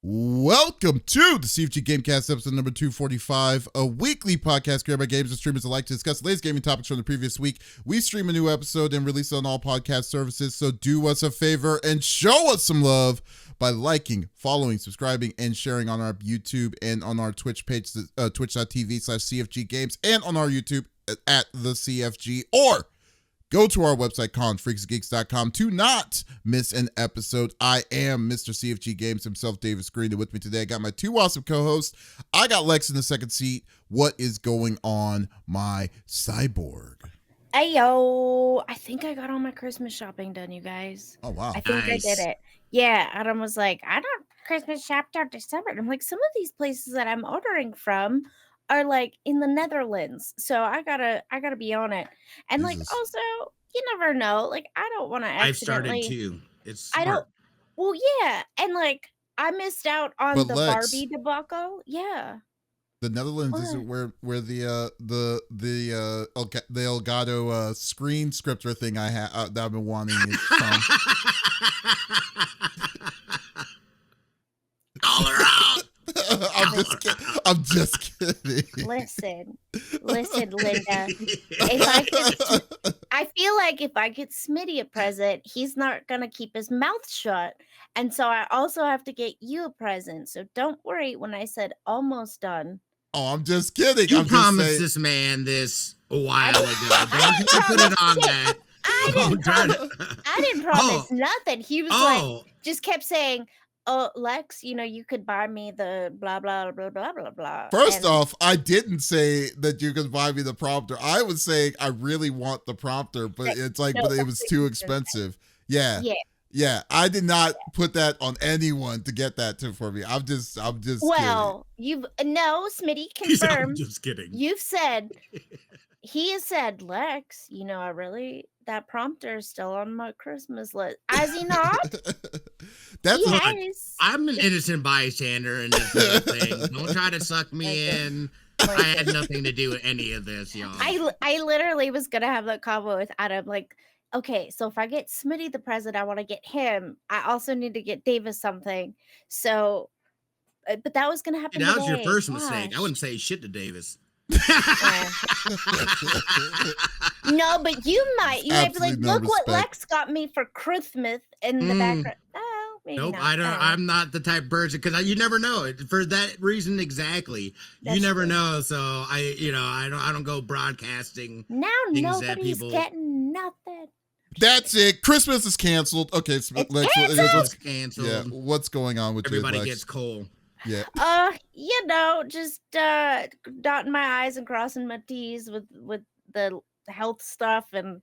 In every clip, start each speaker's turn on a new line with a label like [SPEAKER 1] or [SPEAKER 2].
[SPEAKER 1] Welcome to the CFG Game Cast, episode number 245, a weekly podcast created by gamers and streamers alike to discuss the latest gaming topics from the previous week. We stream a new episode and release it on all podcast services, so do us a favor and show us some love by liking, following, subscribing, and sharing on our YouTube and on our Twitch page, twitch.tv/CFG Games, and on our YouTube at the CFG, or go to our website, confreaksgeeks.com, to not miss an episode. I am Mr. CFG Games himself, Davis Green, and with me today, I got my two awesome co-hosts. I got Lex in the second seat. What is going on, my cyborg?
[SPEAKER 2] Hey, yo. I think I got all my Christmas shopping done, you guys.
[SPEAKER 1] Oh, wow.
[SPEAKER 2] I think I did it. Yeah, Adam was like, I don't Christmas shop till December. And I'm like, some of these places that I'm ordering from are like in the Netherlands, so I gotta be on it. And like, also, you never know. Like, I don't want to accidentally.
[SPEAKER 3] I've started too. It's smart.
[SPEAKER 2] I don't. Well, yeah, and like, I missed out on the Lex, Barbie debacle. Yeah.
[SPEAKER 1] The Netherlands isn't where the Elgato screen scripter thing that I've been wanting is from.
[SPEAKER 3] All around.
[SPEAKER 1] I'm just kidding.
[SPEAKER 2] Listen, Linda. I feel like if I get Smitty a present, he's not gonna keep his mouth shut, and so I also have to get you a present. So don't worry when I said almost done.
[SPEAKER 1] Oh, I'm just kidding.
[SPEAKER 3] You promised this man this a while ago. Don't put it on that.
[SPEAKER 2] I didn't promise nothing. He was like, just kept saying, "Oh, Lex, you could buy me the blah, blah, blah, blah, blah, blah."
[SPEAKER 1] First off, I didn't say that you could buy me the prompter. I was saying I really want the prompter, but it's like, but it was too expensive. Yeah. Yeah, I did not put that on anyone to get that for me. I'm just
[SPEAKER 2] well,
[SPEAKER 1] kidding.
[SPEAKER 2] Smitty confirmed.
[SPEAKER 3] I'm just kidding.
[SPEAKER 2] He has said, Lex, that prompter is still on my Christmas list. Has he not?
[SPEAKER 3] I'm an innocent bystander in this whole thing. Don't try to suck me in. I had nothing to do with any of this, y'all.
[SPEAKER 2] I literally was gonna have that combo with Adam, like, okay, so if I get Smitty the present, I want to get him. I also need to get Davis something. So, but that was gonna happen.
[SPEAKER 3] That was your first mistake. I wouldn't say shit to Davis.
[SPEAKER 2] No, but you might be like, look what Lex got me for Christmas in the background. Oh, maybe
[SPEAKER 3] nope,
[SPEAKER 2] not.
[SPEAKER 3] I'm not the type of person, because you never know. For that reason exactly, you never know. So I don't go broadcasting.
[SPEAKER 2] Now nobody's getting nothing.
[SPEAKER 1] That's it. Christmas is canceled. Okay,
[SPEAKER 3] It's canceled.
[SPEAKER 1] Yeah, what's going on with
[SPEAKER 3] everybody?
[SPEAKER 1] Lex?
[SPEAKER 3] Gets coal.
[SPEAKER 1] Yeah.
[SPEAKER 2] Just dotting my I's and crossing my T's with the health stuff and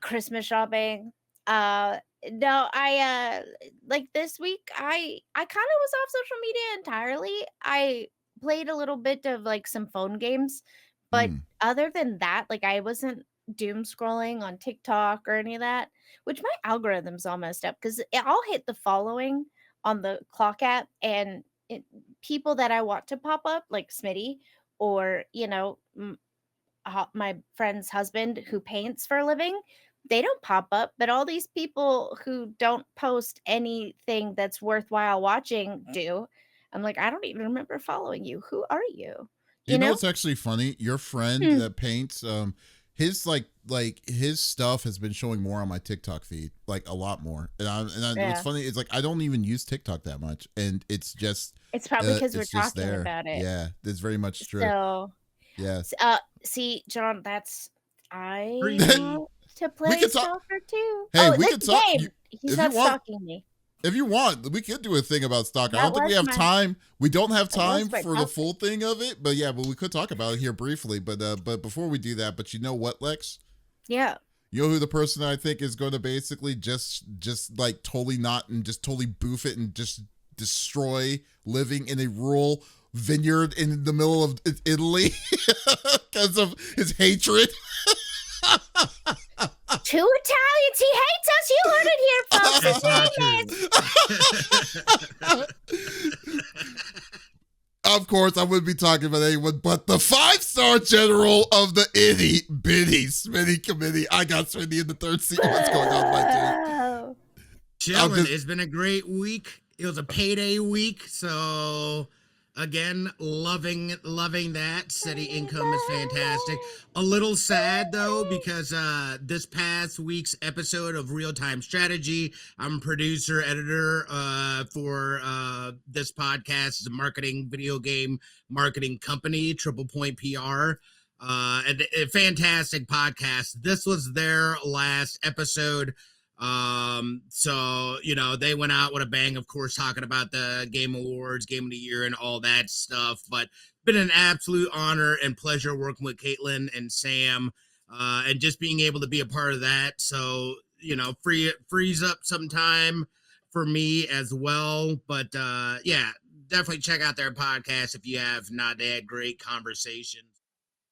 [SPEAKER 2] Christmas shopping. No, I like this week I kind of was off social media entirely. I played a little bit of like some phone games, but other than that, like, I wasn't doom scrolling on TikTok or any of that, which my algorithm's all messed up because I'll hit the following on the clock app, and people that I want to pop up, like Smitty, or my friend's husband who paints for a living, they don't pop up. But all these people who don't post anything that's worthwhile watching do. I'm like, I don't even remember following you. Who are you?
[SPEAKER 1] You know what's actually funny? Your friend that paints, his his stuff has been showing more on my TikTok feed, like a lot more. And what's funny is, like, I don't even use TikTok that much, and it's
[SPEAKER 2] probably because we're talking about it.
[SPEAKER 1] Yeah, it's very much true.
[SPEAKER 2] So
[SPEAKER 1] yes.
[SPEAKER 2] See, John, I want to play Stalker too.
[SPEAKER 1] Hey, we can talk.
[SPEAKER 2] He's not stalking me.
[SPEAKER 1] If you want, we could do a thing about Stalker. I don't think we have time. We don't have time for the full thing of it, but we could talk about it here briefly. But before we do that, but you know what, Lex?
[SPEAKER 2] Yeah.
[SPEAKER 1] You know who the person I think is going to basically just like totally not and just totally boof it and just destroy living in a rural vineyard in the middle of Italy because of his hatred?
[SPEAKER 2] Two Italians. He hates us. You heard it here, folks. His name is.
[SPEAKER 1] Of course, I wouldn't be talking about anyone but the 5-star general of the itty bitty Smitty committee. I got Smitty in the third seat. What's going on, my dude?
[SPEAKER 3] Chilling. It's been a great week. payday week, so again, loving that. Steady income is fantastic. A little sad though, because this past week's episode of Real Time Strategy, I'm producer, editor for this podcast, the marketing video game marketing company, Triple Point PR. And a fantastic podcast. This was their last episode. So, they went out with a bang, of course, talking about the Game Awards, Game of the Year, and all that stuff. But been an absolute honor and pleasure working with Caitlin and Sam, and just being able to be a part of that. So, frees up some time for me as well. But yeah, definitely check out their podcast if you have not. They had great conversations.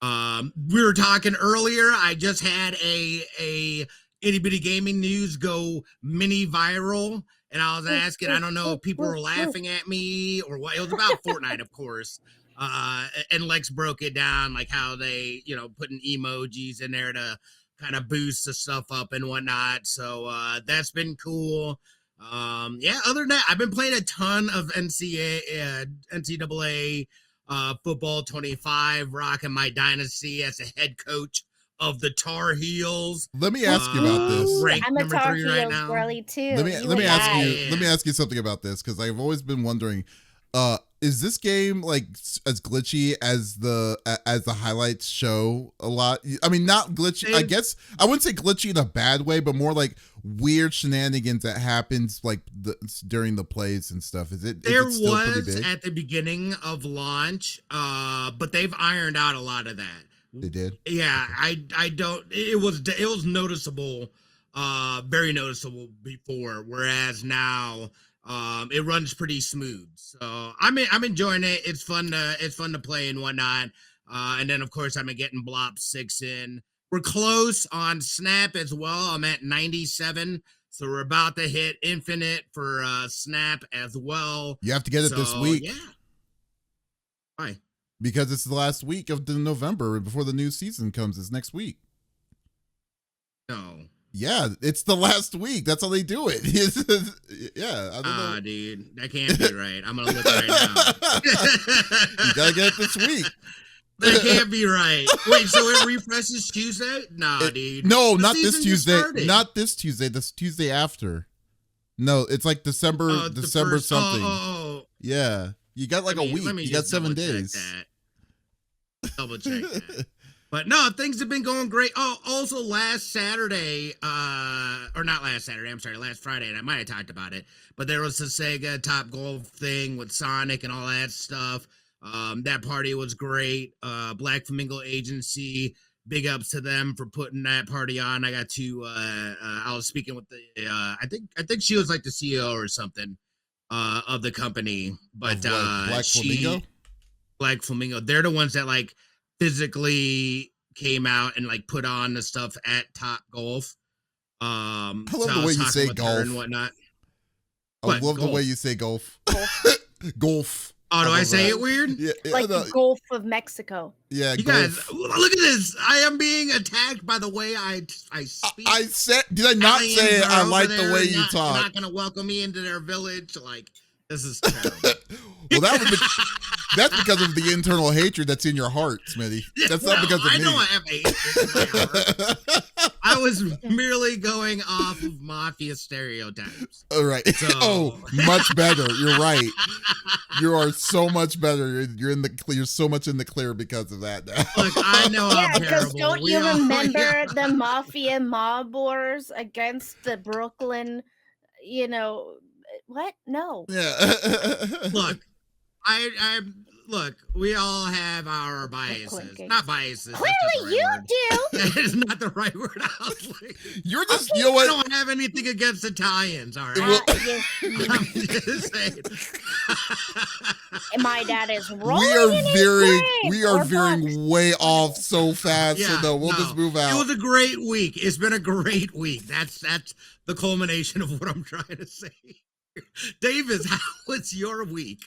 [SPEAKER 3] We were talking earlier. I just had a itty bitty gaming news go mini viral, and I was asking, I don't know if people were laughing at me or what. It was about Fortnite, of course. And Lex broke it down, like how they, putting emojis in there to kind of boost the stuff up and whatnot. So that's been cool. Yeah, other than that, I've been playing a ton of NCAA football 25, rocking my dynasty as a head coach of the Tar Heels.
[SPEAKER 1] Let me ask you about this.
[SPEAKER 2] I'm a Tar Heels girly too.
[SPEAKER 1] Let me ask you something about this, because I've always been wondering, is this game like as glitchy as the highlights show a lot? I mean, not glitchy. I guess I wouldn't say glitchy in a bad way, but more like weird shenanigans that happens like during the plays and stuff. Is it still pretty big?
[SPEAKER 3] At the beginning of launch, but they've ironed out a lot of that.
[SPEAKER 1] They did.
[SPEAKER 3] Yeah, I don't. It was noticeable, very noticeable before, whereas now it runs pretty smooth. So I'm enjoying it. It's fun to play and whatnot. And then of course I'm getting Blop 6 in. We're close on Snap as well. I'm at 97. So we're about to hit Infinite for Snap as well.
[SPEAKER 1] You have to get it this week.
[SPEAKER 3] Yeah. Why?
[SPEAKER 1] Because it's the last week of November before the new season comes. It's next week.
[SPEAKER 3] No.
[SPEAKER 1] Yeah, it's the last week. That's how they do it. Yeah, I don't know.
[SPEAKER 3] Dude, that can't be right. I'm gonna look right now.
[SPEAKER 1] You gotta get it this week.
[SPEAKER 3] That can't be right. Wait, so it refreshes Tuesday? Nah, dude.
[SPEAKER 1] No, not this Tuesday. Not this Tuesday. This Tuesday after. No, it's like December something. Yeah. You got like a week. You got 7 days.
[SPEAKER 3] Double check that. But no, things have been going great. Oh, also last Saturday, or not last Saturday, I'm sorry, last Friday, and I might have talked about it, but there was the Sega Top Golf thing with Sonic and all that stuff. That party was great. Black Flamingo Agency, big ups to them for putting that party on. I got to, I was speaking with the, I think she was like the CEO or something of the company, but
[SPEAKER 1] Black Flamingo?
[SPEAKER 3] Black Flamingo, they're the ones that like physically came out and like put on the stuff at Top Golf.
[SPEAKER 1] I love the way you say golf
[SPEAKER 3] and whatnot.
[SPEAKER 1] I love the way you say golf. Golf.
[SPEAKER 3] Oh, do I say it weird?
[SPEAKER 1] Yeah,
[SPEAKER 2] like the Gulf of Mexico.
[SPEAKER 1] Yeah,
[SPEAKER 3] you guys, look at this. I am being attacked by the way I speak.
[SPEAKER 1] I said, did I not say I like the way you talk?
[SPEAKER 3] They're not going to welcome me into their village. Like, this is terrible.
[SPEAKER 1] Well, that's because of the internal hatred that's in your heart, Smitty. That's not because of me.
[SPEAKER 3] I know I have hatred in my heart. I was merely going off of mafia stereotypes.
[SPEAKER 1] All right.
[SPEAKER 3] So.
[SPEAKER 1] Much better. You're right. You are so much better. You're so much in the clear because of that now.
[SPEAKER 3] Look, I know I'm
[SPEAKER 2] because
[SPEAKER 3] terrible.
[SPEAKER 2] don't you remember the mafia mob wars against the Brooklyn, what? No.
[SPEAKER 1] Yeah.
[SPEAKER 3] Look, I look, we all have our biases. Not biases.
[SPEAKER 2] Clearly you do.
[SPEAKER 3] That is not the right word.
[SPEAKER 1] You're just, you know what?
[SPEAKER 3] I don't have anything against Italians, all right? I'm just saying.
[SPEAKER 2] My dad is rolling
[SPEAKER 1] we are veering way off so fast. Yeah, so we'll just move out.
[SPEAKER 3] It was a great week. It's been a great week. That's the culmination of what I'm trying to say. Davis, how was your week?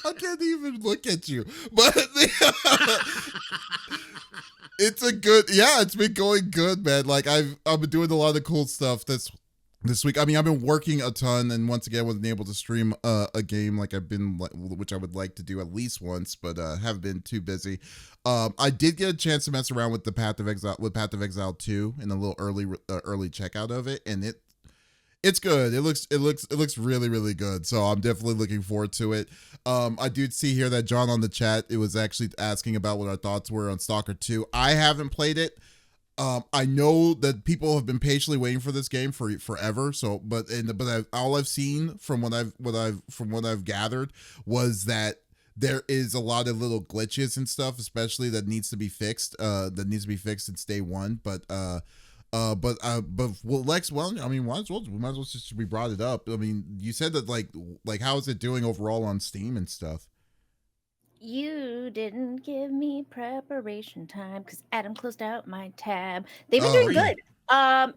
[SPEAKER 1] I can't even look at you, but it's it's been going good, man. Like I've been doing a lot of cool stuff this this week. I mean, I've been working a ton, and once again, wasn't able to stream a game like which I would like to do at least once, but have been too busy. I did get a chance to mess around with the Path of Exile 2 and a little early checkout of it, and it's good. It looks really, really good. So I'm definitely looking forward to it. I do see here that John on the chat, it was actually asking about what our thoughts were on Stalker 2. I haven't played it. I know that people have been patiently waiting for this game for forever. So, all I've seen from what I've gathered was that there is a lot of little glitches and stuff, especially that needs to be fixed. That needs to be fixed since day one. But Lex, well, I mean, we might as well just we brought it up. I mean, you said that like how is it doing overall on Steam and stuff?
[SPEAKER 2] You didn't give me preparation time because Adam closed out my tab. They've been
[SPEAKER 1] Oh,
[SPEAKER 2] doing
[SPEAKER 1] okay.
[SPEAKER 2] good.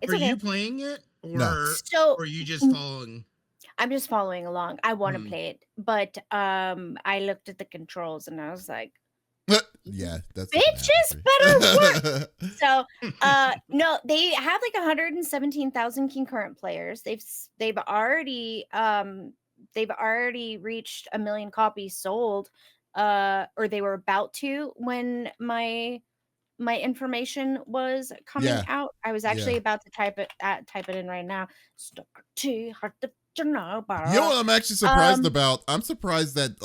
[SPEAKER 2] It's
[SPEAKER 3] Are
[SPEAKER 2] okay.
[SPEAKER 3] you playing it, or
[SPEAKER 1] No.
[SPEAKER 2] So
[SPEAKER 3] are you just following?
[SPEAKER 2] I'm just following along. I want to play it, but I looked at the controls and I was like,
[SPEAKER 1] Yeah, that's
[SPEAKER 2] bitches better work. So no, they have like 117,000 concurrent players. They've already reached 1 million copies sold, or they were about to when my information was coming out. I was actually about to type it in right now. Stalker T, hard to know.
[SPEAKER 1] You know what I'm actually surprised about? I'm surprised that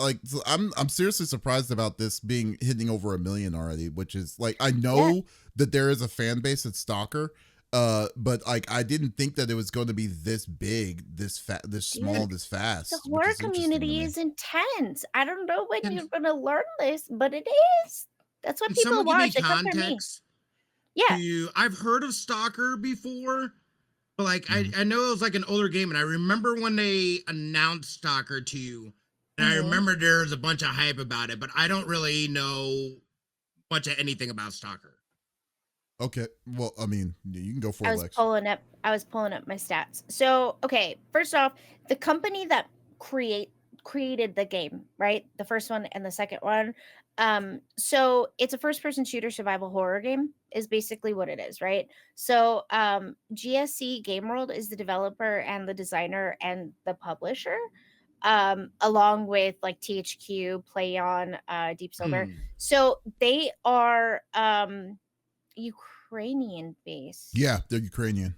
[SPEAKER 1] I'm seriously surprised about this being hitting over 1 million already, which is like, I know that there is a fan base at Stalker, but like I didn't think that it was going to be this big, this small, this fast.
[SPEAKER 2] The horror community is intense. I don't know when you're going to learn this, but it is. That's what people watch. They come for me. Yeah.
[SPEAKER 3] I've heard of Stalker before, but like I know it was like an older game, and I remember when they announced Stalker 2, and I remember there was a bunch of hype about it, but I don't really know much of anything about Stalker.
[SPEAKER 1] Okay, well, I mean, you can go for it.
[SPEAKER 2] I was pulling up my stats. So, okay, first off, the company that created the game, right? The first one and the second one. So it's a first-person shooter survival horror game, is basically what it is, right? So, GSC Game World is the developer and the designer and the publisher, along with like THQ, PlayOn, Deep Silver. So they are Ukrainian based.
[SPEAKER 1] Yeah, they're Ukrainian.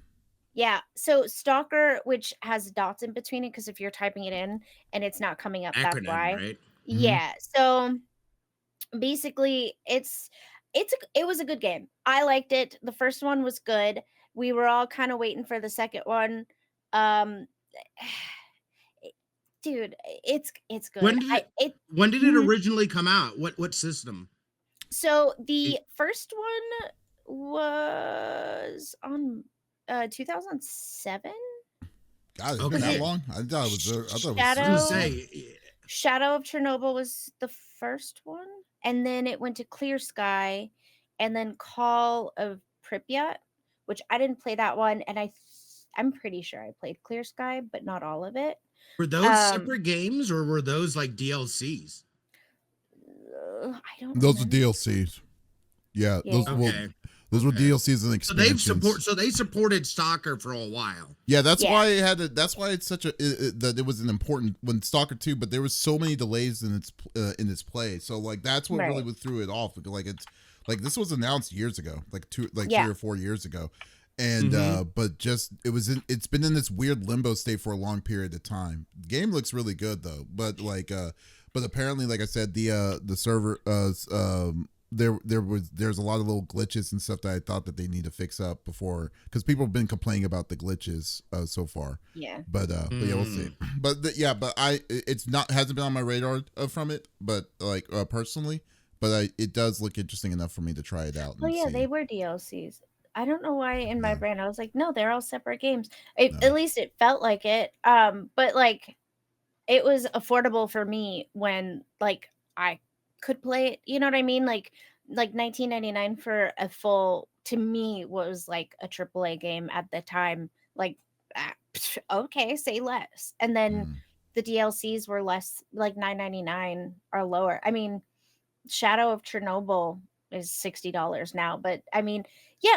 [SPEAKER 2] Yeah. So Stalker, which has dots in between it, because if you're typing it in and it's not coming up, that's why.
[SPEAKER 3] Right?
[SPEAKER 2] Yeah. So basically, it was a good game. I liked it. The first one was good. We were all kind of waiting for the second one. Dude, it's good.
[SPEAKER 3] When did it originally come out? What system?
[SPEAKER 2] So the first one was on 2007.
[SPEAKER 1] God, it's been that long? I thought it was
[SPEAKER 2] Shadow of Chernobyl was the first one, and then it went to Clear Sky, and then Call of Pripyat, which I didn't play that one, and I'm pretty sure I played Clear Sky, but not all of it.
[SPEAKER 3] Were those separate games, or were those like DLCs?
[SPEAKER 2] I don't.
[SPEAKER 1] Those are DLCs. Yeah, those were DLCs and expansions.
[SPEAKER 3] So they supported Stalker for a while.
[SPEAKER 1] Yeah, that's why it had. That's why it's such that it was an important when Stalker 2. But there was so many delays in its play. So like that's what really threw it off. Like it's like this was announced years ago, like 3 or 4 years ago, and but just it's been in this weird limbo state for a long period of time. The game looks really good though, but apparently, like I said, the server there's a lot of little glitches and stuff that I thought that they need to fix up before, because people have been complaining about the glitches so far.
[SPEAKER 2] Yeah.
[SPEAKER 1] But yeah, we'll see. But it's not hasn't been on my radar from it, but like personally, but it does look interesting enough for me to try it out.
[SPEAKER 2] Oh yeah, they were DLCs. I don't know why in my brain I was like, no, they're all separate games. At least it felt like it. But like it was affordable for me when like I could play it, you know what I mean? Like $19.99 for a full, to me, was like a AAA game at the time. Like, okay, say less. And then the DLCs were less, like $9.99 or lower. I mean, Shadow of Chernobyl is $60 now, but I mean, yeah,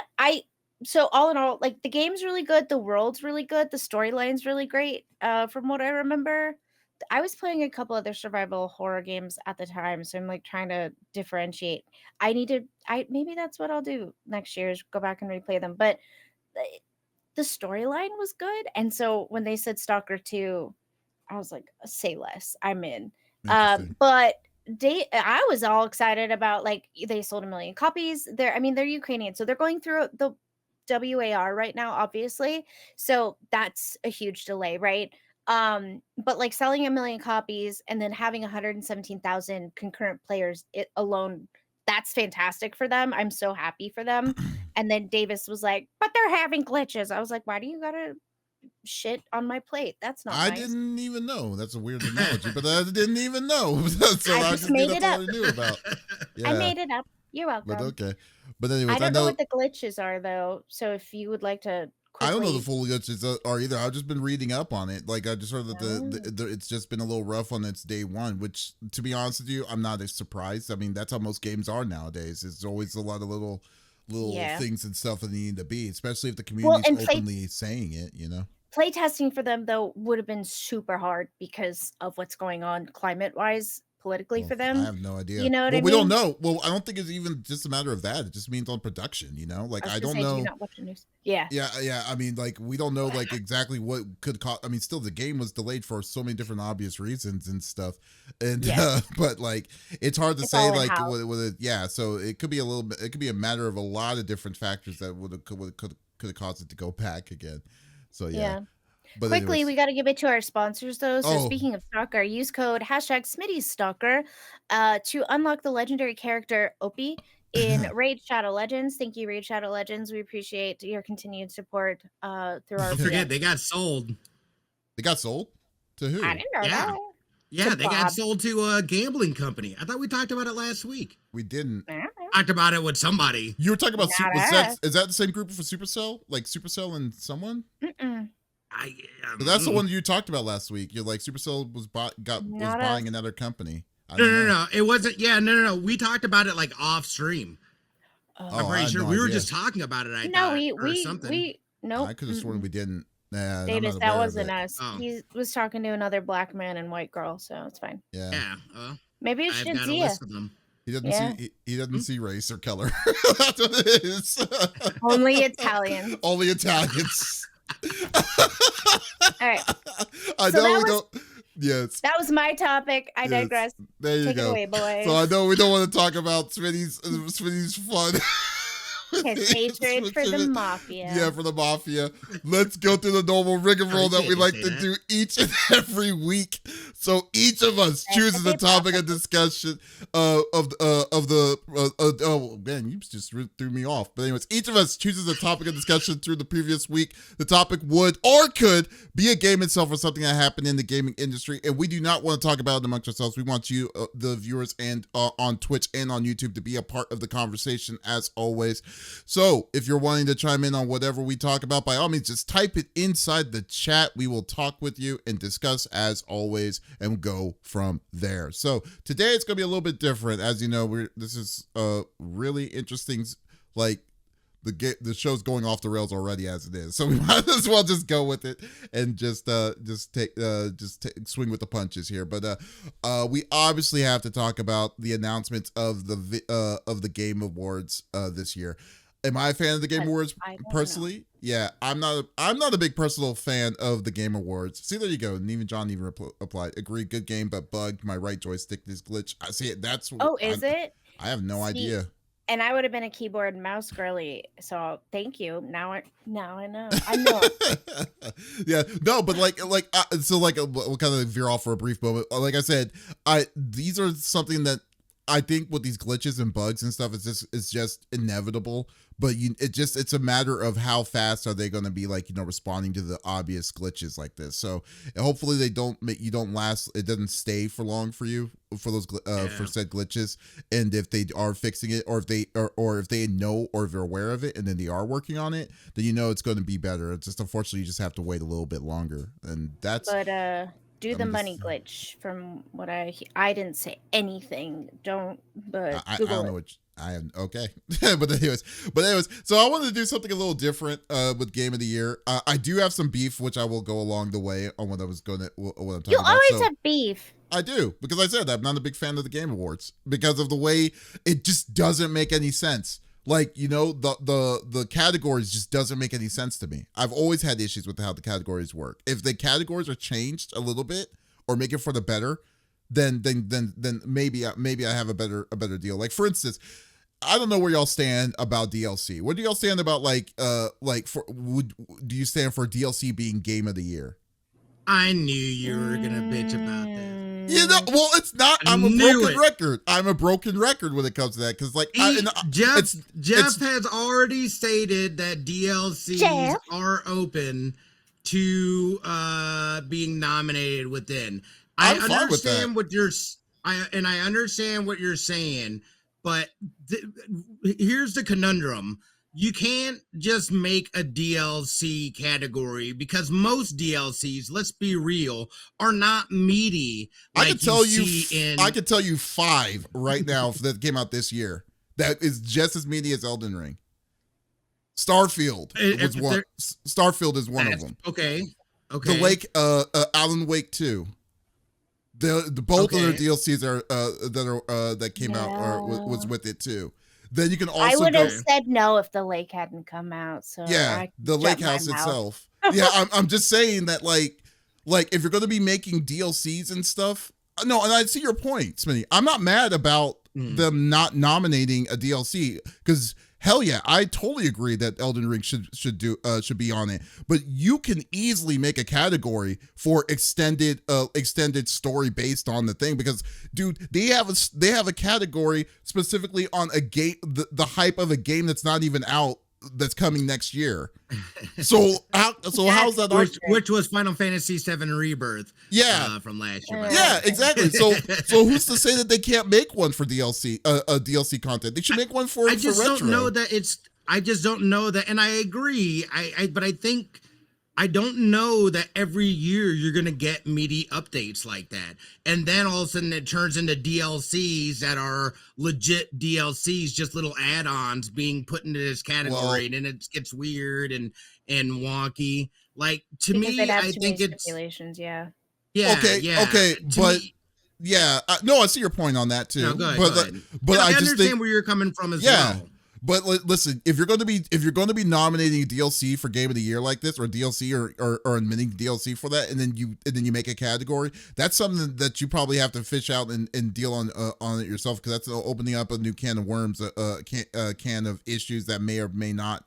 [SPEAKER 2] so all in all, like the game's really good, the world's really good, the storyline's really great. From what I remember, I was playing a couple other survival horror games at the time, so I'm like trying to differentiate. I maybe that's what I'll do next year is go back and replay them. But the storyline was good, and so when they said Stalker 2, I was like, say less, I'm in. But I was all excited about, like, they sold 1 million copies. They're Ukrainian, so they're going through the WAR right now, obviously. So that's a huge delay, right? But like selling 1 million copies and then having 117,000 concurrent players, it alone, that's fantastic for them. I'm so happy for them. And then Davis was like, but they're having glitches. I was like, why do you gotta shit on my plate? That's not
[SPEAKER 1] I
[SPEAKER 2] nice.
[SPEAKER 1] didn't even know. That's a weird analogy, but I didn't even know. So
[SPEAKER 2] I just made it up.
[SPEAKER 1] I knew about. Yeah.
[SPEAKER 2] I made it up. You're welcome.
[SPEAKER 1] But okay. But anyways,
[SPEAKER 2] I don't know what the glitches are though. So if you would like to quickly...
[SPEAKER 1] I don't know the full glitches are either. I've just been reading up on it. Like I just heard that it's just been a little rough on its day one, which to be honest with you, I'm not surprised. I mean, that's how most games are nowadays. It's always a lot of little things and stuff that they need to be, especially if the community is openly saying it, you know.
[SPEAKER 2] Playtesting for them though would have been super hard because of what's going on climate wise politically for them.
[SPEAKER 1] I have no idea.
[SPEAKER 2] You know what I mean?
[SPEAKER 1] We don't know. Well, I don't think it's even just a matter of that. It just means on production, you know? Like I don't know.
[SPEAKER 2] Do you not watch the news? Yeah.
[SPEAKER 1] Yeah. I mean, like we don't know like exactly what could cause. I mean, still the game was delayed for so many different obvious reasons and stuff. And but like it's hard to say like yeah, so it could be a little bit, it could be a matter of a lot of different factors that could have caused it to go back again. So yeah.
[SPEAKER 2] But quickly, we got to give it to our sponsors, though. So speaking of Stalker, use code #SmittyStalker to unlock the legendary character Opie in Raid Shadow Legends. Thank you, Raid Shadow Legends. We appreciate your continued support through our...
[SPEAKER 3] Don't forget, they got sold.
[SPEAKER 1] They got sold? To who?
[SPEAKER 2] I didn't know that.
[SPEAKER 3] Yeah, they got sold to a gambling company. I thought we talked about it last week.
[SPEAKER 1] We didn't.
[SPEAKER 3] Talked about it with somebody.
[SPEAKER 1] You were talking about... Is that the same group for Supercell? Like Supercell and someone? So that's the one you talked about last week. You're like Supercell was buying another company.
[SPEAKER 3] No. It wasn't. Yeah, no. We talked about it like off stream. I'm pretty sure we were just talking about it. I
[SPEAKER 1] could have sworn we didn't. Nah,
[SPEAKER 2] Davis, that wasn't us. He was talking to another black man and white girl, so it's fine.
[SPEAKER 1] Yeah.
[SPEAKER 2] Maybe you should see it.
[SPEAKER 1] He doesn't see. He doesn't see race or color. That's what it is.
[SPEAKER 2] Only Italians.
[SPEAKER 1] Only Italians.
[SPEAKER 2] All right.
[SPEAKER 1] I know we don't. Yes.
[SPEAKER 2] That was my topic. I digress.
[SPEAKER 1] There you go.
[SPEAKER 2] Take it away, boys.
[SPEAKER 1] So I know we don't want to talk about Smitty's fun.
[SPEAKER 2] His hatred for the mafia.
[SPEAKER 1] Yeah, for the mafia. Let's go through the normal rigmarole that we like to do each and every week. So each of us chooses a topic of discussion oh man, you just threw me off. But anyways, each of us chooses a topic of discussion through the previous week. The topic would or could be a game itself or something that happened in the gaming industry, and we do not want to talk about it amongst ourselves. We want you, the viewers, and on Twitch and on YouTube to be a part of the conversation as always. So if you're wanting to chime in on whatever we talk about, by all means, just type it inside the chat. We will talk with you and discuss as always and go from there. So today it's going to be a little bit different. As you know, this is really interesting. Like the show's going off the rails already as it is. So we might as well just go with it and just swing with the punches here. But we obviously have to talk about the announcements of the Game Awards this year. Am I a fan of the Game Awards personally? Yeah, I'm not a big personal fan of the Game Awards. See, there you go. And even John applied. Agreed. Good game, but bugged. My right joystick is glitch. I see it. That's
[SPEAKER 2] is it?
[SPEAKER 1] I have no idea.
[SPEAKER 2] And I would have been a keyboard and mouse girly. So thank you. Now I know. I know.
[SPEAKER 1] Yeah. No, but we'll kind of veer off for a brief moment. Like I said, these are something that I think with these glitches and bugs and stuff, it's just inevitable. But it's a matter of how fast are they going to be responding to the obvious glitches like this. So hopefully it doesn't stay for long for you for those for said glitches. And if they are fixing it, or if they know, or if they're aware of it, and then they are working on it, then it's going to be better. It's just unfortunately you just have to wait a little bit longer, and that's.
[SPEAKER 2] But do the money glitch from what I didn't say anything. Don't, but
[SPEAKER 1] I
[SPEAKER 2] Google
[SPEAKER 1] don't know
[SPEAKER 2] it.
[SPEAKER 1] what I am. Okay. but anyways, so I wanted to do something a little different with Game of the Year. I do have some beef, which I will go along the way on what I was going to, what I'm talking
[SPEAKER 2] You
[SPEAKER 1] about.
[SPEAKER 2] always have beef.
[SPEAKER 1] I do, because I said I'm not a big fan of the Game Awards because of the way it just doesn't make any sense. Like, you know, the categories just doesn't make any sense to me. I've always had issues with how the categories work. If the categories are changed a little bit or make it for the better, then maybe I have a better deal. Like, for instance, I don't know where y'all stand about DLC. Where do y'all stand about do you stand for DLC being Game of the Year?
[SPEAKER 3] I knew you were gonna bitch about this.
[SPEAKER 1] You know, well, it's not. I'm a broken record. I'm a broken record when it comes to that, because like
[SPEAKER 3] Jeff has already stated that DLCs are open to being nominated within. I understand what you're. I understand what you're saying, but here's the conundrum. You can't just make a DLC category because most DLCs, let's be real, are not meaty. Like I
[SPEAKER 1] could tell you 5 right now that came out this year that is just as meaty as Elden Ring. Starfield was one. Starfield is one of them.
[SPEAKER 3] Okay.
[SPEAKER 1] The Lake, Alan Wake 2. The both of their DLCs are that came out was with it too. Then you can also.
[SPEAKER 2] I would have said no if the lake hadn't come out. So
[SPEAKER 1] yeah, the lake house itself. Yeah, I'm just saying that like if you're going to be making DLCs and stuff. No, and I see your point, Smitty. I'm not mad about them not nominating a DLC because hell yeah, I totally agree that Elden Ring should be on it. But you can easily make a category for extended story based on the thing, because dude, they have a category specifically on a game, the hype of a game that's not even out, that's coming next year. So how's that?
[SPEAKER 3] Which was Final Fantasy VII Rebirth?
[SPEAKER 1] Yeah,
[SPEAKER 3] from last year.
[SPEAKER 1] Yeah, exactly. So who's to say that they can't make one for DLC? DLC content. They should make one for.
[SPEAKER 3] I just
[SPEAKER 1] retro.
[SPEAKER 3] don't know that it's. I just don't know that, and I agree. But I think. I don't know that every year you're going to get meaty updates like that. And then all of a sudden it turns into DLCs that are legit DLCs, just little add-ons being put into this category. And then it gets weird and wonky. Like, to me, I think it's...
[SPEAKER 2] Stipulations, yeah.
[SPEAKER 3] Yeah,
[SPEAKER 1] okay, but... Yeah, no, I see your point on that too.
[SPEAKER 3] No, go ahead.
[SPEAKER 1] But
[SPEAKER 3] I understand where you're coming from as well.
[SPEAKER 1] But listen, if you're going to be nominating a DLC for Game of the Year like this, or DLC or a mini DLC for that, and then you make a category, that's something that you probably have to fish out and deal on it yourself, because that's opening up a new can of worms, a can of issues that may or may not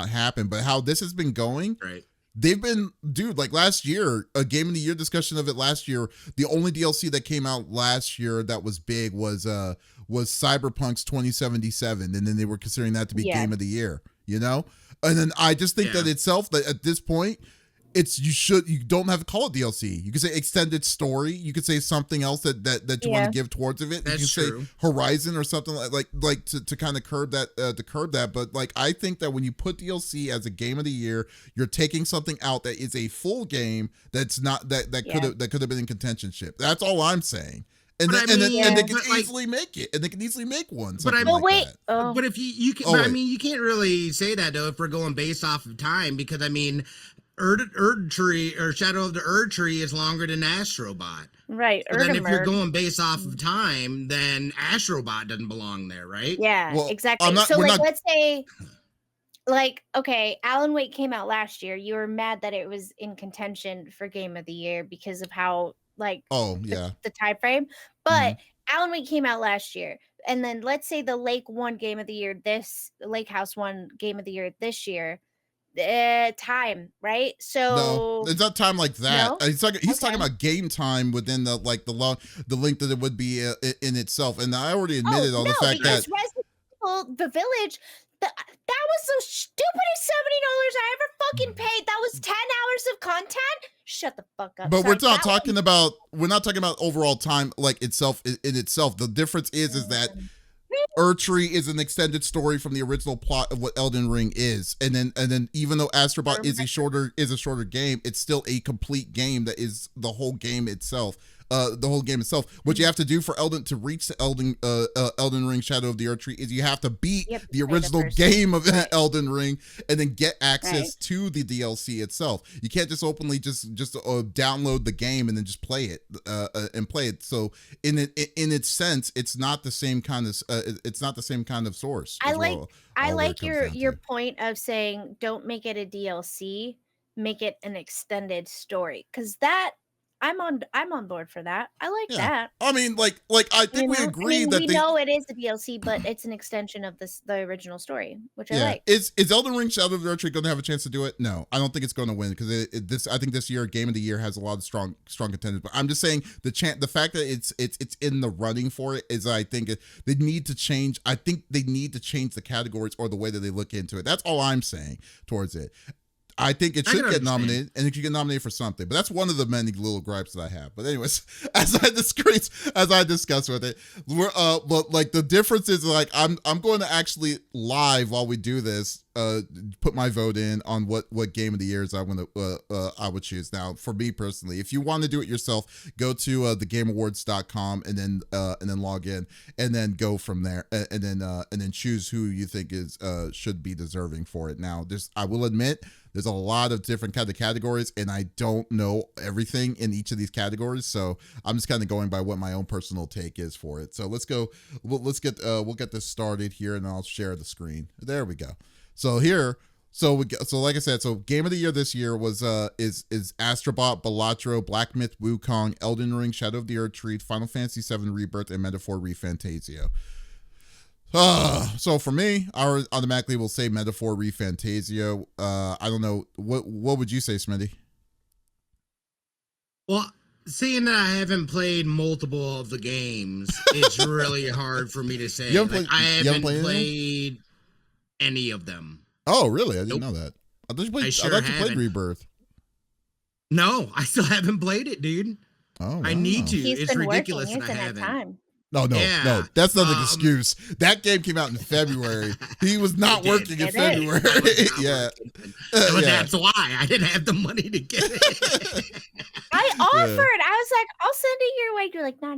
[SPEAKER 1] happen. But how this has been going,
[SPEAKER 3] right?
[SPEAKER 1] They've been, dude, like last year, a Game of the Year discussion of it last year, the only DLC that came out last year that was big was Cyberpunk's 2077, and then they were considering that to be Game of the Year, you know? And then I just think that itself, that at this point, you don't have to call it DLC. You can say extended story. You could say something else that you want to give towards of it.
[SPEAKER 3] That's
[SPEAKER 1] you can
[SPEAKER 3] true.
[SPEAKER 1] say Horizon or something like to kind of curb that. But like, I think that when you put DLC as a Game of the Year, you're taking something out that is a full game that's not that could have been in contentionship. That's all I'm saying. And they can easily make it, and they can easily make one. But
[SPEAKER 3] if you can, I mean, you can't really say that though if we're going based off of time, because I mean, Erd Tree or Shadow of the Erd Tree is longer than Astrobot.
[SPEAKER 2] Right.
[SPEAKER 3] So then if you're going based off of time, then Astrobot doesn't belong there, right?
[SPEAKER 2] Yeah, exactly. Let's say, okay, Alan Wake came out last year. You were mad that it was in contention for Game of the Year because of how the time frame. But Alan Wake came out last year. And then let's say the Lake won Game of the Year. The Lake House won Game of the Year this year. Time, right? So
[SPEAKER 1] no, it's not time like that.
[SPEAKER 2] No?
[SPEAKER 1] He's talking about game time within the length that it would be in itself. And I already admitted the fact that
[SPEAKER 2] Resident Evil, the Village, that was the stupidest $70 I ever fucking paid. That was 10 hours of content. Shut the fuck up.
[SPEAKER 1] But we're not talking about overall time like itself in itself. The difference is that Erdtree is an extended story from the original plot of what Elden Ring is, and then even though Astrobot is a shorter game, it's still a complete game that is the whole game itself. What you have to do for to reach the Elden Ring Shadow of the Erdtree is you have to beat the original game of Elden Ring and then get access to the DLC itself. You can't just openly just download the game and then just play it. So in its sense, it's not the same kind of source.
[SPEAKER 2] I like your point of saying don't make it a DLC, make it an extended story, because that I'm on board for that. I like that.
[SPEAKER 1] I mean, like I think we agree that
[SPEAKER 2] we know it is a DLC, but it's an extension of the original story, which I like.
[SPEAKER 1] Is Elden Ring Shadow of the Erdtree going to have a chance to do it? No, I don't think it's going to win, because I think this year Game of the Year has a lot of strong contenders. But I'm just saying the fact that it's in the running for it is, I think they need to change. I think they need to change the categories or the way that they look into it. That's all I'm saying towards it. I think it should get nominated, and it should get nominated for something. But that's one of the many little gripes that I have. But anyways, as I discuss with it, but like the difference is, like I'm going to actually live while we do this, put my vote in on what Game of the Year is I would choose. Now, for me personally, if you want to do it yourself, go to thegameawards.com and then log in and then go from there and then choose who you think is should be deserving for it. Now, I will admit, there's a lot of different kind of categories, and I don't know everything in each of these categories, so I'm just kind of going by what my own personal take is for it. So let's go. We'll get this started here, and I'll share the screen. There we go. So here, like I said, so Game of the Year this year was is Astrobot, Balatro, Black Myth Wukong, Elden Ring, Shadow of the Erdtree, Final Fantasy VII Rebirth, and Metaphor ReFantazio. So for me, I automatically will say Metaphor ReFantazio. I don't know, what would you say, Smitty?
[SPEAKER 3] Well, seeing that I haven't played multiple of the games, it's really hard for me to say. I haven't played any of them.
[SPEAKER 1] Oh, really? I didn't know that. I thought you played Rebirth.
[SPEAKER 3] No, I still haven't played it, dude.
[SPEAKER 1] Oh, wow.
[SPEAKER 3] I need to.
[SPEAKER 2] It's
[SPEAKER 3] ridiculous
[SPEAKER 2] that
[SPEAKER 3] I haven't.
[SPEAKER 2] Time.
[SPEAKER 1] No, that's not an excuse. That game came out in February. He was not working in February.
[SPEAKER 3] That's why I didn't have the money to get it.
[SPEAKER 2] I offered. I was like, I'll send it your way. You're like, no.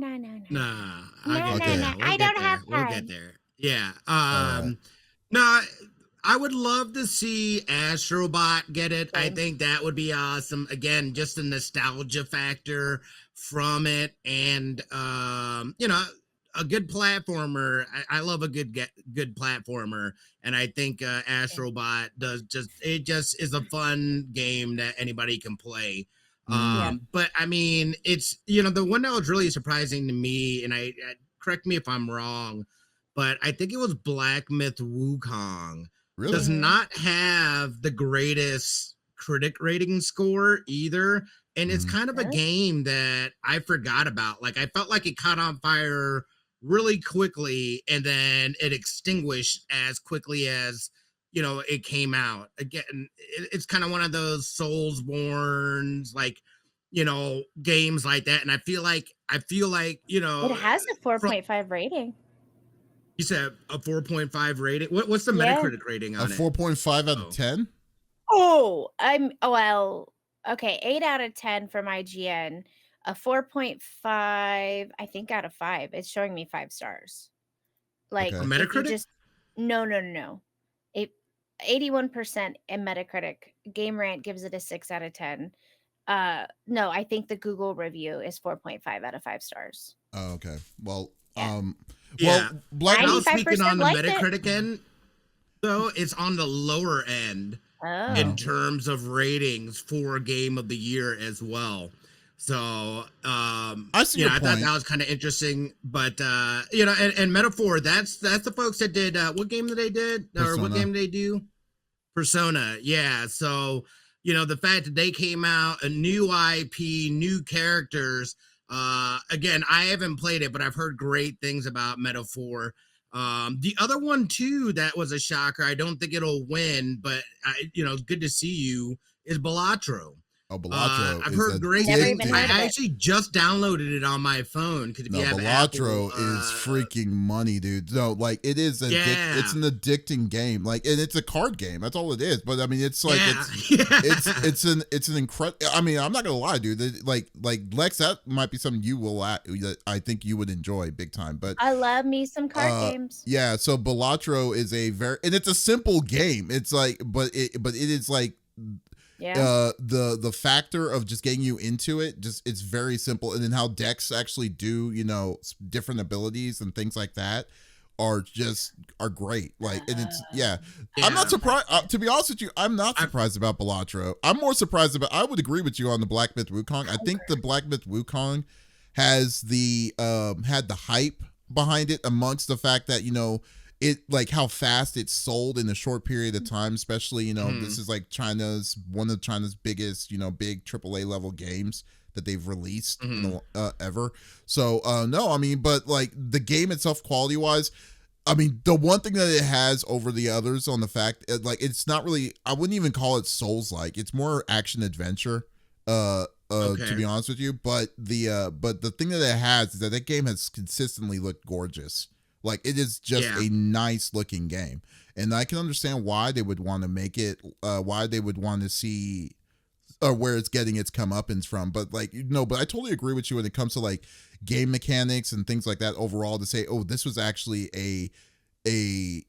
[SPEAKER 2] I don't have time.
[SPEAKER 3] We'll get there. Yeah. No, I would love to see Astrobot get it. I think that would be awesome. Again, just a nostalgia factor from it, and a good platformer. I love a good platformer, and I think Astrobot just is a fun game that anybody can play. But I mean, it's the one that was really surprising to me, and I correct me if I'm wrong, but I think it was Black Myth Wukong.
[SPEAKER 1] Really?
[SPEAKER 3] Does not have the greatest critic rating score either. And it's kind of a game that I forgot about. Like, I felt like it caught on fire really quickly, and then it extinguished as quickly as, it came out. Again, it's kind of one of those Soulsborns, like, games like that. And I feel like,
[SPEAKER 2] it has a 4.5 rating.
[SPEAKER 3] You said a 4.5 rating? What's the Metacritic rating on it?
[SPEAKER 1] A 4.5 out of 10?
[SPEAKER 2] Okay, 8 out of 10 from IGN, a 4.5, I think, out of 5. It's showing me 5 stars. Like,
[SPEAKER 3] okay. Metacritic?
[SPEAKER 2] No. 81% in Metacritic. Game Rant gives it a 6 out of 10. No, I think the Google review is 4.5 out of 5 stars.
[SPEAKER 1] Oh, okay. Well,
[SPEAKER 3] yeah.
[SPEAKER 1] Black
[SPEAKER 3] Myth speaking on the Metacritic end, though, it's on the lower end. In terms of ratings for Game of the Year as well. So
[SPEAKER 1] I see your point.
[SPEAKER 3] I thought that was kind of interesting, but and Metaphor, that's the folks that did what game did they did
[SPEAKER 1] Persona.
[SPEAKER 3] Or what game did they do? Persona. Yeah. So the fact that they came out, a new IP, new characters. Again, I haven't played it, but I've heard great things about Metaphor. The other one too that was a shocker, I don't think it'll win, but good to see you, is Balatro.
[SPEAKER 1] Oh, Balatro
[SPEAKER 3] I've
[SPEAKER 1] is
[SPEAKER 3] heard great
[SPEAKER 2] Never
[SPEAKER 3] things.
[SPEAKER 2] even
[SPEAKER 3] I
[SPEAKER 2] heard of it.
[SPEAKER 3] actually just downloaded it on my phone because if
[SPEAKER 1] No,
[SPEAKER 3] you have
[SPEAKER 1] Balatro
[SPEAKER 3] Apple,
[SPEAKER 1] is freaking money, dude. No, like it is it's
[SPEAKER 3] yeah,
[SPEAKER 1] an addicting game. Like, and it's a card game. That's all it is. But I mean, it's like
[SPEAKER 3] yeah,
[SPEAKER 1] it's an incredible. I mean, I'm not gonna lie, dude. Like Lex, that might be something that I think you would enjoy big time. But
[SPEAKER 2] I love me some card games.
[SPEAKER 1] yeah. So Balatro is and it's a simple game. It's like, but it is like.
[SPEAKER 2] Yeah.
[SPEAKER 1] The factor of just getting you into it, just it's very simple, and then how decks actually do different abilities and things like that are great. Like, and it's
[SPEAKER 3] yeah.
[SPEAKER 1] I'm not surprised to be honest with you. I'm not surprised about Balatro. I'm more surprised about. I would agree with you on the Black Myth Wukong. I think the Black Myth Wukong has the had the hype behind it amongst the fact that it like how fast it's sold in a short period of time, especially this is like one of China's biggest big AAA level games that they've released ever. So no, I mean, but like the game itself, quality wise, I mean, the one thing that it has over the others on the fact like it's not really, I wouldn't even call it Souls like, it's more action adventure. To be honest with you, but the thing that it has is that game has consistently looked gorgeous. Like, it is just a nice looking game, and I can understand why they would want to make it, why they would want to see where it's getting its comeuppance from. But like, but I totally agree with you when it comes to like game mechanics and things like that overall, to say, oh, this was actually a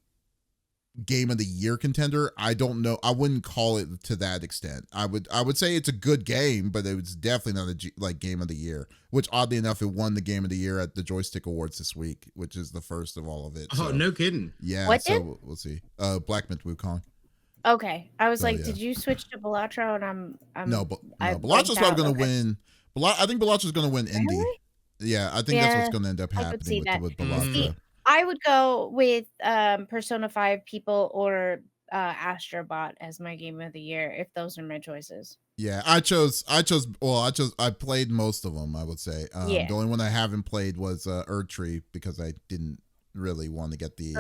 [SPEAKER 1] game of the year contender. I don't know. I wouldn't call it to that extent. I would say it's a good game, but it was definitely not a game of the year, which oddly enough, it won the game of the year at the Joystick Awards this week, which is the first of all of it.
[SPEAKER 3] Oh, no kidding.
[SPEAKER 1] Yeah.
[SPEAKER 2] What
[SPEAKER 1] so
[SPEAKER 2] did?
[SPEAKER 1] we'll see. Black Myth Wukong.
[SPEAKER 2] Okay. I was like,
[SPEAKER 1] yeah.
[SPEAKER 2] did you switch to Balatro? And
[SPEAKER 1] no, Balatro's probably going to win. I think Balatro's going to win Indie.
[SPEAKER 2] Really?
[SPEAKER 1] Yeah, I think that's what's going to end up
[SPEAKER 2] I could see
[SPEAKER 1] happening with
[SPEAKER 2] that.
[SPEAKER 1] Balatro.
[SPEAKER 2] See, I would go with Persona 5 people or Astrobot as my game of the year if those are my choices.
[SPEAKER 1] Yeah, I played most of them, I would say. The only one I haven't played was Erdtree, because I didn't really want to get the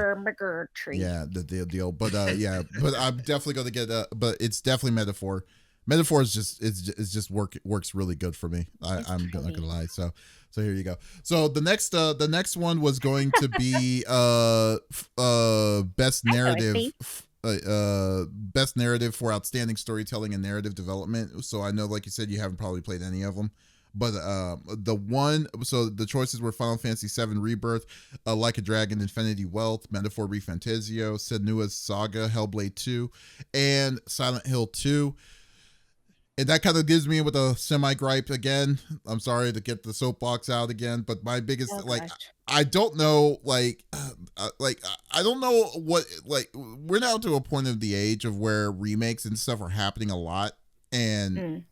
[SPEAKER 2] Tree.
[SPEAKER 1] Yeah, the deal. But yeah, but I'm definitely going to get but it's definitely Metaphor. Metaphor is just works really good for me. I'm not gonna lie. So here you go. So the next one was going to be best narrative. Best narrative for outstanding storytelling and narrative development. So I know, like you said, you haven't probably played any of them, but the choices were Final Fantasy VII Rebirth, Like a Dragon, Infinity Wealth, Metaphor Refantazio, Senua's Saga, Hellblade 2, and Silent Hill 2. And that kind of gives me with a semi gripe again. I'm sorry to get the soapbox out again, but my biggest I don't know, I don't know what, we're now to a point of the age of where remakes and stuff are happening a lot, and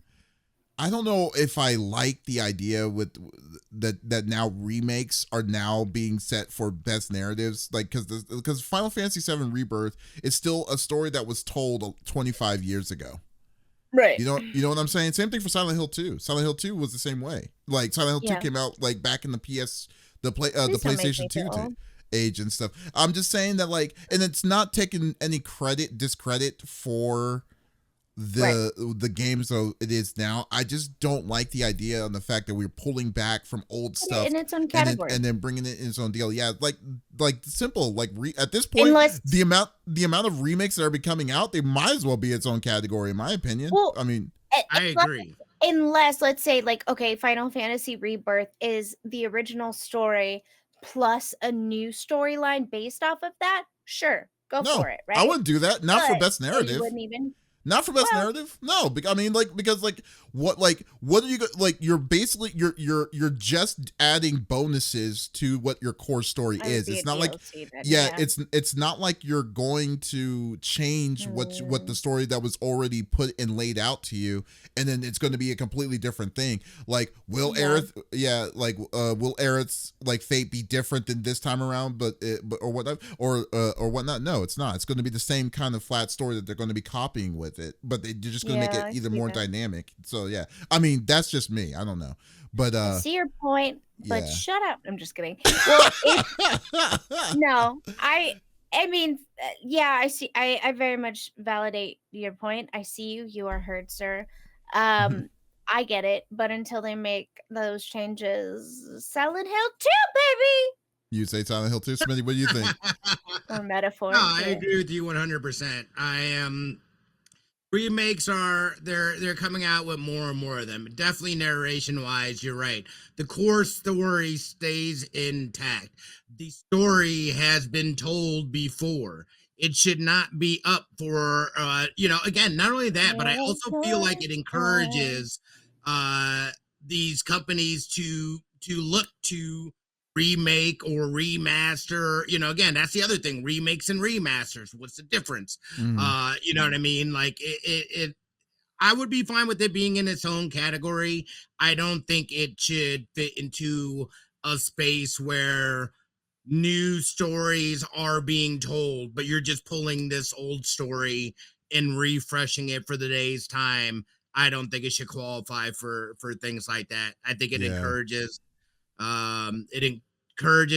[SPEAKER 1] I don't know if I like the idea with that now remakes are now being set for best narratives, like because Final Fantasy VII Rebirth is still a story that was told 25 years ago.
[SPEAKER 2] Right.
[SPEAKER 1] You know what I'm saying? Same thing for Silent Hill 2. Silent Hill 2 was the same way. Like, Silent Hill 2 came out like back in the PlayStation 2 age and stuff. I'm just saying that, like, and it's not taking any discredit for the game, so it is now. I just don't like the idea on the fact that we're pulling back from old stuff
[SPEAKER 2] in its own category
[SPEAKER 1] and then bringing it in its own deal. Yeah, like simple, like at this point, the amount of remakes that are coming out, they might as well be its own category, in my opinion.
[SPEAKER 2] Well,
[SPEAKER 1] I mean,
[SPEAKER 3] I agree.
[SPEAKER 2] Unless, let's say, like, okay, Final Fantasy Rebirth is the original story plus a new storyline based off of that. Sure, go for it. Right?
[SPEAKER 1] I wouldn't do that. Not for best narrative.
[SPEAKER 2] You wouldn't even.
[SPEAKER 1] Not for best narrative. No, I mean, because what are you like? You're basically you're just adding bonuses to what your core story is. It's not like it's not like you're going to change what the story that was already put and laid out to you, and then it's going to be a completely different thing. Like, will Aerith like fate be different than this time around? But or whatnot? No, it's not. It's going to be the same kind of flat story that they're going to be copying with it, but they're just going to make it either more dynamic. So yeah, I mean, that's just me. I don't know, but
[SPEAKER 2] I see your point, but shut up. I'm just kidding. Well, no, I mean, I see. I very much validate your point. I see you. You are heard, sir. I get it, but until they make those changes, Silent Hill 2, baby,
[SPEAKER 1] You say Silent Hill 2, Smitty? What do you think?
[SPEAKER 2] or Metaphor.
[SPEAKER 3] No, I
[SPEAKER 2] too.
[SPEAKER 3] agree with you 100%. I am. Remakes they're coming out with more and more of them. Definitely narration wise, you're right. The core story stays intact. The story has been told before. It should not be up for again, not only that, but I also feel like it encourages these companies to look to remake or remaster. Again, that's the other thing, remakes and remasters. What's the difference? You know what I mean? Like it I would be fine with it being in its own category. I don't think it should fit into a space where new stories are being told, but you're just pulling this old story and refreshing it for the day's time. I don't think it should qualify for things like that. I think it encourages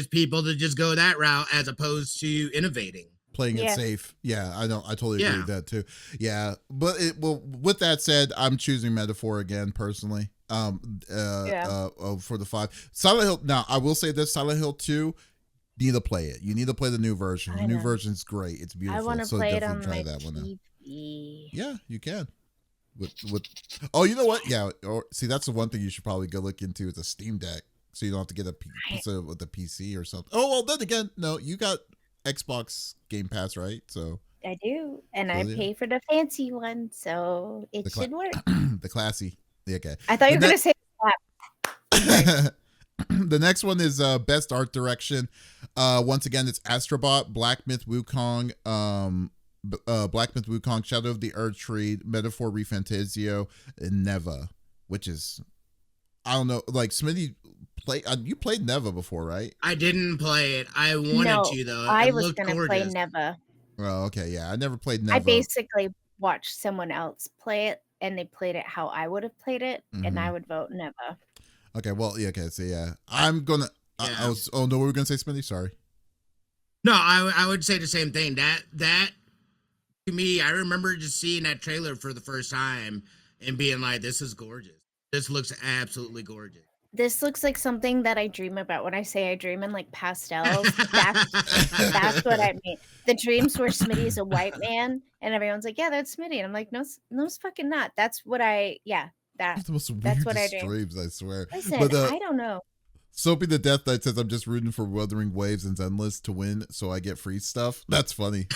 [SPEAKER 3] people to just go that route as opposed to innovating.
[SPEAKER 1] Playing it safe. Yeah, I totally agree with that too. Yeah. But with that said, I'm choosing Metaphor again personally. For the 5. Silent Hill. Now, I will say this, Silent Hill 2, need to play it. You need to play the new version. The new version's great. It's beautiful.
[SPEAKER 2] I want to
[SPEAKER 1] so
[SPEAKER 2] play it
[SPEAKER 1] definitely
[SPEAKER 2] on
[SPEAKER 1] try
[SPEAKER 2] my
[SPEAKER 1] that one out.
[SPEAKER 2] TV.
[SPEAKER 1] Yeah, you can. Oh, you know what? Yeah. Or see, that's the one thing you should probably go look into is a Steam Deck, so you don't have to get a piece with a PC or something. Oh well, then again, no, you got Xbox Game Pass, right? So
[SPEAKER 2] I do, and I pay for the fancy one, so it should work.
[SPEAKER 1] The classy. Yeah, okay.
[SPEAKER 2] I thought you were gonna say that.
[SPEAKER 1] The next one is Best Art Direction. Once again, it's Astrobot, Black Myth Wukong, Black Myth Wukong, Shadow of the Earth Tree, Metaphor Refantasio, and Neva, which is, I don't know, like Smitty you played Neva before, right?
[SPEAKER 3] I didn't play it. I wanted to though.
[SPEAKER 2] I was gonna play Neva.
[SPEAKER 1] Oh, okay, yeah, I never played Neva.
[SPEAKER 2] I basically watched someone else play it, and they played it how I would have played it, and I would vote Neva.
[SPEAKER 1] Okay, well, yeah, okay, so yeah, I'm gonna. Yeah. Oh no, what were we gonna say, Smitty? Sorry.
[SPEAKER 3] No, I would say the same thing. That to me, I remember just seeing that trailer for the first time and being like, "This is gorgeous. This looks absolutely gorgeous."
[SPEAKER 2] This looks like something that I dream about. When I say I dream in like pastels, that's what I mean. The dreams where Smitty's a white man and everyone's like, "Yeah, that's Smitty," and I'm like, "No, it's fucking not." That's what I that's
[SPEAKER 1] the most
[SPEAKER 2] that's what I
[SPEAKER 1] dream. Dreams, I swear.
[SPEAKER 2] Listen, but, I don't know.
[SPEAKER 1] Soapy the Death Knight says, I'm just rooting for Wuthering Waves and Zenless to win so I get free stuff. That's funny.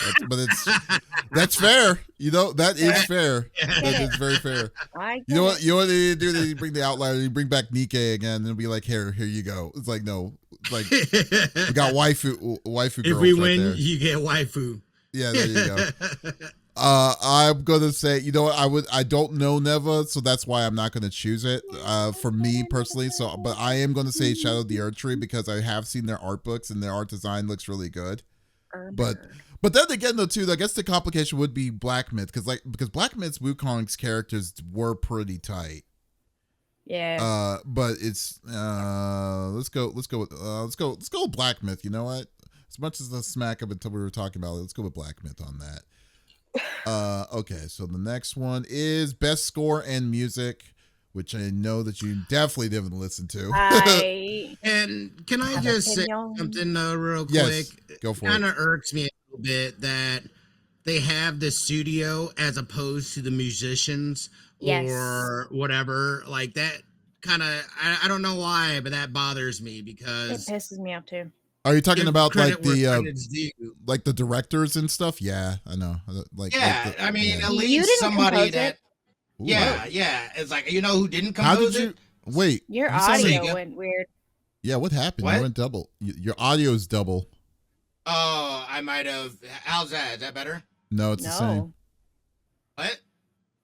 [SPEAKER 1] That's fair. You know, that is fair. That is very fair. You know what they do? They bring the Outlier, they bring back Nikkei again, and it'll be like, here you go. It's like, no. It's like, we got waifu girls.
[SPEAKER 3] If we win,
[SPEAKER 1] right,
[SPEAKER 3] you get waifu.
[SPEAKER 1] Yeah, there you go. I'm gonna say, you know what, I don't know Neva, so that's why I'm not gonna choose it for me personally. So, but I am gonna say Shadow of the Earth Tree because I have seen their art books and their art design looks really good. But then again, though, too, I guess the complication would be Black Myth because Black Myth's Wukong's characters were pretty tight.
[SPEAKER 2] Yeah.
[SPEAKER 1] But it's let's go with Black Myth. You know what? As much as the smack up until we were talking about it, let's go with Black Myth on that. Okay, so the next one is Best Score and Music, which I know that you definitely didn't listen to.
[SPEAKER 3] And can I just say something real quick?
[SPEAKER 1] Yes, go for it.
[SPEAKER 3] It kind of irks me a little bit that they have the studio as opposed to the musicians or whatever. Like that kind of, I don't know why, but that bothers me because
[SPEAKER 2] it pisses me off too.
[SPEAKER 1] Are you talking about like the directors and stuff? Yeah, I know.
[SPEAKER 3] I mean, at least somebody that. Yeah. It's like, you know who didn't compose it?
[SPEAKER 1] Wait.
[SPEAKER 2] Your audio went weird.
[SPEAKER 1] Yeah, what happened? You went double. Your audio is double.
[SPEAKER 3] Oh, I might have. How's that? Is that better?
[SPEAKER 1] No, it's the same.
[SPEAKER 3] What?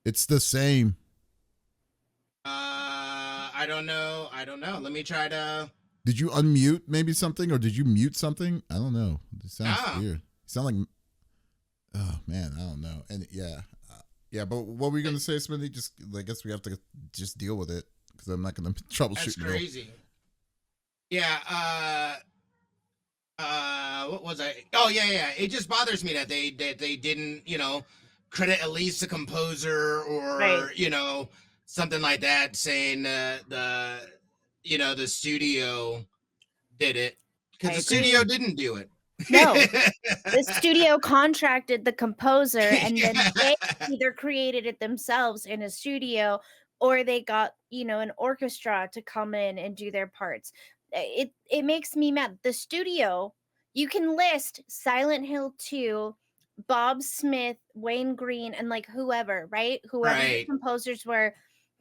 [SPEAKER 1] It's the same.
[SPEAKER 3] I don't know. Let me try to.
[SPEAKER 1] Did you unmute maybe something, or did you mute something? I don't know. It sounds weird. You sound like, oh man, I don't know. And yeah, but what were you gonna say, Smitty? Just, I guess we have to just deal with it because I'm not gonna troubleshoot.
[SPEAKER 3] That's crazy. Yeah. What was I? Oh yeah. It just bothers me that they didn't, credit at least the composer or something like that, saying the studio did it, because
[SPEAKER 2] I
[SPEAKER 3] the
[SPEAKER 2] agree.
[SPEAKER 3] studio didn't do it.
[SPEAKER 2] No, the studio contracted the composer, and then they either created it themselves in a studio, or they got, an orchestra to come in and do their parts. It makes me mad. The studio, you can list Silent Hill 2, Bob Smith, Wayne Green, and like whoever, right? Whoever the
[SPEAKER 3] Right.
[SPEAKER 2] composers were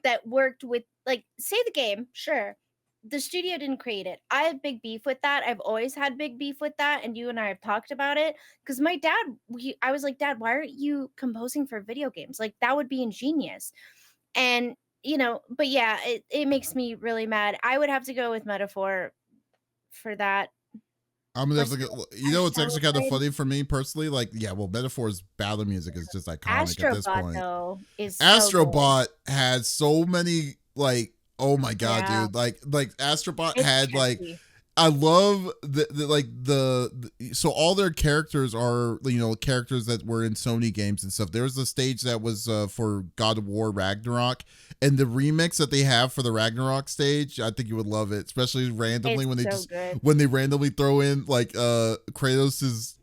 [SPEAKER 2] that worked with, like, say the game, sure. The studio didn't create it. I have big beef with that. I've always had big beef with that, and you and I have talked about it. Because my dad, I was like, Dad, why aren't you composing for video games? Like, that would be ingenious. And but yeah, it makes me really mad. I would have to go with Metaphor for that.
[SPEAKER 1] I'm gonna have to
[SPEAKER 2] For
[SPEAKER 1] go, it's actually kind of funny for me personally. Like, yeah, well, Metaphor's battle music is just iconic at this
[SPEAKER 2] Astrobot
[SPEAKER 1] point.
[SPEAKER 2] though is
[SPEAKER 1] Astrobot had so many, like, oh my god,
[SPEAKER 2] Yeah.
[SPEAKER 1] dude, like Astrobot
[SPEAKER 2] It's
[SPEAKER 1] had like,
[SPEAKER 2] catchy.
[SPEAKER 1] I love so all their characters are, characters that were in Sony games and stuff. There was a stage that was for God of War Ragnarok, and the remix that they have for the Ragnarok stage, I think you would love it, especially randomly
[SPEAKER 2] It's so good.
[SPEAKER 1] when they randomly throw in like Kratos's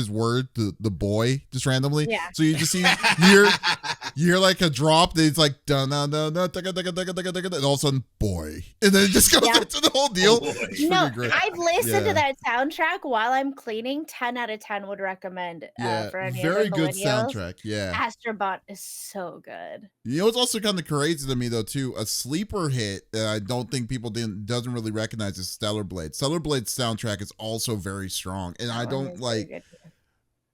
[SPEAKER 1] word, the boy, just randomly.
[SPEAKER 2] Yeah.
[SPEAKER 1] So you just see you hear like a drop, then it's like dun dun dun dun dun dun dun dun dun, and all of a sudden boy, and then it just goes into the whole deal. It's
[SPEAKER 2] No,
[SPEAKER 1] freaking great.
[SPEAKER 2] I've listened to that soundtrack while I'm cleaning. 10 out of 10 would recommend. For any
[SPEAKER 1] very
[SPEAKER 2] of the
[SPEAKER 1] good
[SPEAKER 2] millennials.
[SPEAKER 1] soundtrack. Yeah,
[SPEAKER 2] Astrobot is so good.
[SPEAKER 1] it's also kind of crazy to me though too. A sleeper hit that I don't think people doesn't really recognize is Stellar Blade. Stellar Blade's soundtrack is also very strong, and I don't like.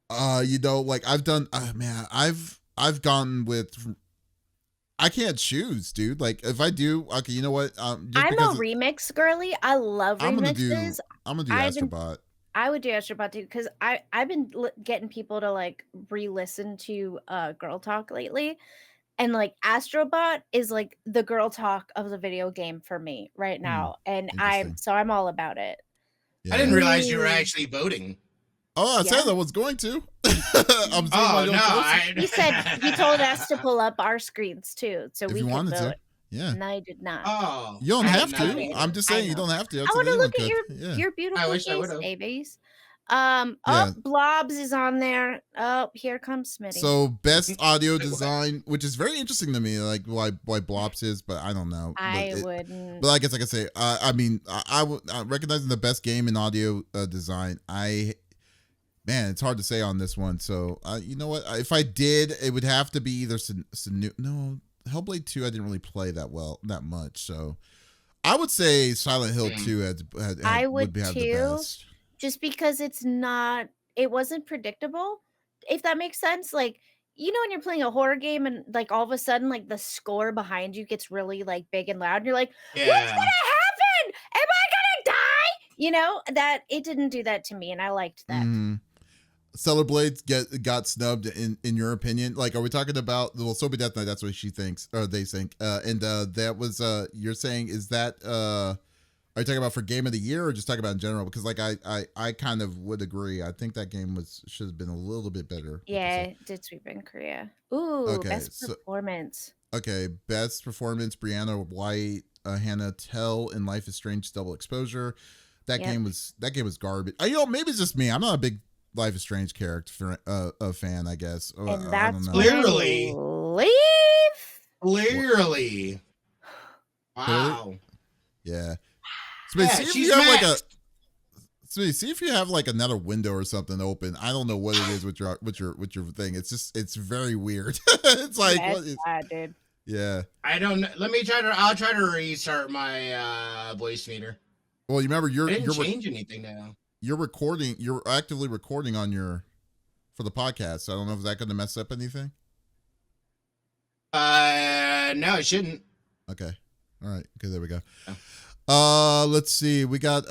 [SPEAKER 1] Like I've done. Man, I've gone with. I can't choose, dude. Like if I do, okay, you know what?
[SPEAKER 2] I'm a remix girly. I love remixes.
[SPEAKER 1] I'm gonna do Astrobot.
[SPEAKER 2] I would do Astrobot too, because I've been getting people to like re-listen to Girl Talk lately, and like Astrobot is like the Girl Talk of the video game for me right now, and I'm all about it.
[SPEAKER 3] Yeah. I didn't realize you were actually voting.
[SPEAKER 1] Oh, I said I was going to. I'm
[SPEAKER 2] He said he told us to pull up our screens too, so we could vote.
[SPEAKER 1] Yeah.
[SPEAKER 2] And I did not.
[SPEAKER 3] Oh,
[SPEAKER 1] you don't have to. I'm just saying you don't have to.
[SPEAKER 2] I want to look at your beautiful face, Davies. Blobs is on there. Oh, here comes Smitty.
[SPEAKER 1] So best audio design, which is very interesting to me, like why Blobs is, but I don't know.
[SPEAKER 2] I wouldn't.
[SPEAKER 1] But I guess I could say, I mean, I would recognizing the best game in audio design. Man, it's hard to say on this one. So, you know what? If I did, it would have to be either no, Hellblade 2. I didn't really play that much. So, I would say Silent Hill 2 would have the best.
[SPEAKER 2] Just because it wasn't predictable, if that makes sense. Like, when you're playing a horror game and like all of a sudden like the score behind you gets really like big and loud, and you're like, what's gonna happen? Am I gonna die? That it didn't do that to me, and I liked that.
[SPEAKER 1] Mm-hmm. Stellar Blades got snubbed in your opinion? Like, are we talking about, well, Sobe Death Knight, that's what she thinks, or they think, and that was you're saying, is that are you talking about for game of the year, or just talking about in general? Because like I kind of would agree. I think that game should have been a little bit better.
[SPEAKER 2] Yeah, it did sweep in Korea. Ooh, okay, best performance.
[SPEAKER 1] Okay, best performance: Brianna White, Hannah Tell in Life is Strange Double Exposure. That game was garbage. Maybe it's just me. I'm not a big Life is Strange character a fan, I guess.
[SPEAKER 2] And that's
[SPEAKER 3] clearly. Wow.
[SPEAKER 1] Yeah. See if you have like another window or something open. I don't know what it is with your thing. It's very weird. It's like
[SPEAKER 2] bad, dude.
[SPEAKER 1] Yeah.
[SPEAKER 3] I don't know. I'll try to restart my voice meter.
[SPEAKER 1] Well, you remember
[SPEAKER 3] I didn't change anything now.
[SPEAKER 1] You're actively recording for the podcast. So I don't know if that's going to mess up anything.
[SPEAKER 3] No, it shouldn't.
[SPEAKER 1] Okay. All right. Okay, there we go. Oh. Let's see. We got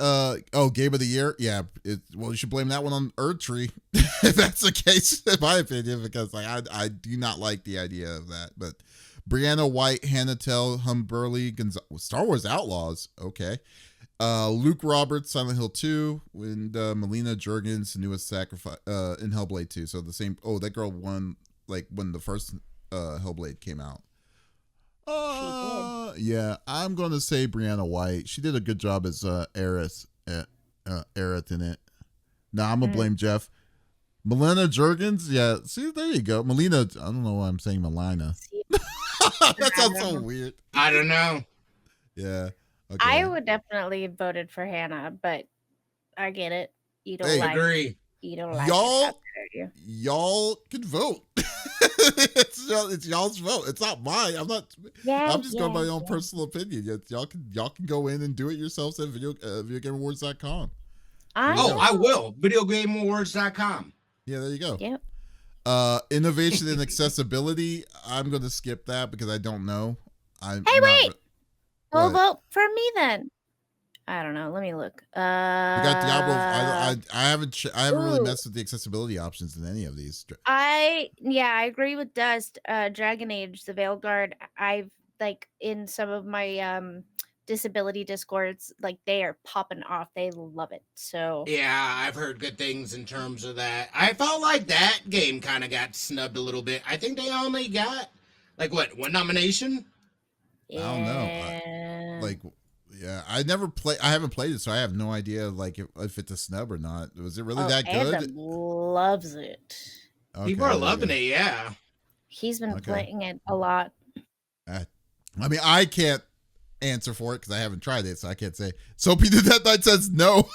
[SPEAKER 1] game of the year. Yeah. You should blame that one on Erdtree if that's the case, in my opinion, because like I do not like the idea of that. But Brianna White, Hannah Tell, Humberly, Star Wars Outlaws. Okay. Luke Roberts, Silent Hill 2, and Melina Juergens, Senua's Sacrifice in Hellblade 2. So the same. Oh, that girl won like when the first Hellblade came out. Yeah, I'm gonna say Brianna White. She did a good job as Aerith, Aerith in it. Now I'm gonna blame Jeff. Melina Jurgens, yeah. See, there you go. Melina, I don't know why I'm saying Melina. That sounds so weird.
[SPEAKER 3] I don't know.
[SPEAKER 1] Yeah. Okay.
[SPEAKER 2] I would definitely have voted for Hannah, but I get it. You don't
[SPEAKER 3] agree.
[SPEAKER 2] You don't like
[SPEAKER 1] y'all can vote. it's y'all's vote. It's not mine. I'm not.
[SPEAKER 2] Yeah,
[SPEAKER 1] I'm just going by my own personal opinion. Y'all can go in and do it yourselves at videogameawards.com.
[SPEAKER 3] I will. Videogameawards.com.
[SPEAKER 1] Yeah, there you go.
[SPEAKER 2] Yep.
[SPEAKER 1] Innovation and accessibility. I'm going to skip that because I don't know.
[SPEAKER 2] Wait. Well, vote for me then. I don't know. Let me look.
[SPEAKER 1] We got Diablo. I haven't really messed with the accessibility options in any of these.
[SPEAKER 2] I agree with Dust. Dragon Age, the Veilguard. I've in some of my disability discords, they are popping off. They love it. So
[SPEAKER 3] yeah, I've heard good things in terms of that. I felt like that game kind of got snubbed a little bit. I think they only got one nomination.
[SPEAKER 2] Yeah.
[SPEAKER 1] I don't know. Yeah, I haven't played it, so I have no idea if it's a snub or not. Was it really that good?
[SPEAKER 2] Adam loves it.
[SPEAKER 3] Okay, people are loving it. Yeah,
[SPEAKER 2] he's been playing it a lot.
[SPEAKER 1] I mean, I can't answer for it because I haven't tried it, so I can't say. Soapy did that night says no.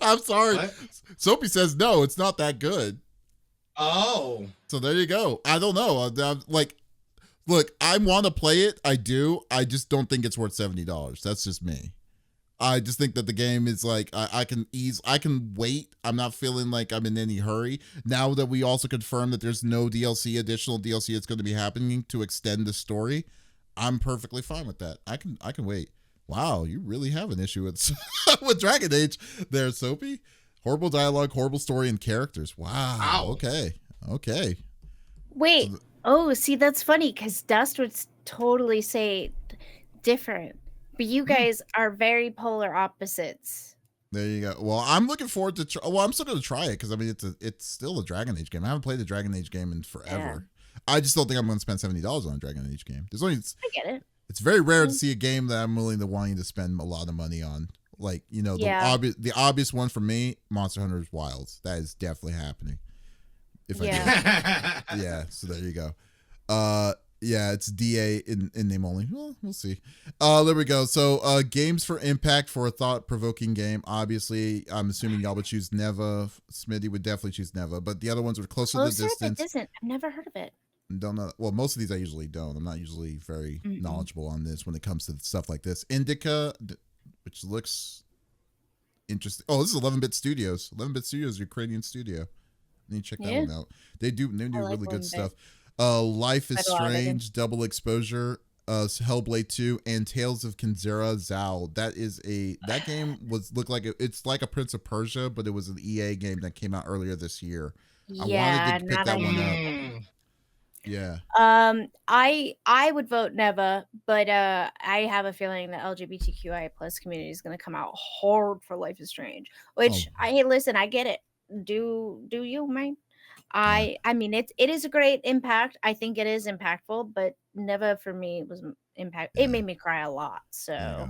[SPEAKER 1] I'm sorry. What? Soapy says no. It's not that good.
[SPEAKER 3] Oh,
[SPEAKER 1] so there you go. I don't know. Look, I want to play it. I do. I just don't think it's worth $70. That's just me. I just think that the game is I can wait. I'm not feeling like I'm in any hurry. Now that we also confirmed that there's no additional DLC that's going to be happening to extend the story, I'm perfectly fine with that. I can wait. Wow, you really have an issue with with Dragon Age there, Soapy. Horrible dialogue, horrible story, and characters. Wow. Ow. Okay.
[SPEAKER 2] Wait. See, that's funny because Dust would totally say different, but you guys are very polar opposites.
[SPEAKER 1] There you go. Well, I'm looking forward to. I'm still going to try it because I mean it's still a Dragon Age game. I haven't played a Dragon Age game in forever. Yeah. I just don't think I'm going to spend $70 on a Dragon Age game. I
[SPEAKER 2] get it.
[SPEAKER 1] It's very rare to see a game that I'm willing to wanting to spend a lot of money on. The obvious one for me, Monster Hunter Wilds. That is definitely happening. If I do. Yeah, so there you go. It's DA in name only. Well, we'll see. There we go. So games for impact for a thought-provoking game. Obviously, I'm assuming y'all would choose Neva. Smitty would definitely choose Neva, but the other ones are closer to the distance.
[SPEAKER 2] I've never heard of it.
[SPEAKER 1] Don't know. Well, most of these I usually don't. I'm not usually very knowledgeable on this when it comes to stuff like this. Indica, which looks interesting. Oh, this is 11-Bit Studios. 11-Bit Studios, Ukrainian studio. I need to check that one out. They do really good stuff. Life is Strange, Double Exposure, Hellblade 2, and Tales of Kenzera Zal. That game looked like it's like a Prince of Persia, but it was an EA game that came out earlier this year. I wanted to pick that one up. Yeah.
[SPEAKER 2] I would vote Neva, but I have a feeling the LGBTQI plus community is going to come out hard for Life is Strange. Which listen, I get it. Do you, man? I mean it is a great impact. I think it is impactful, but Neva for me was impact. It made me cry a lot. So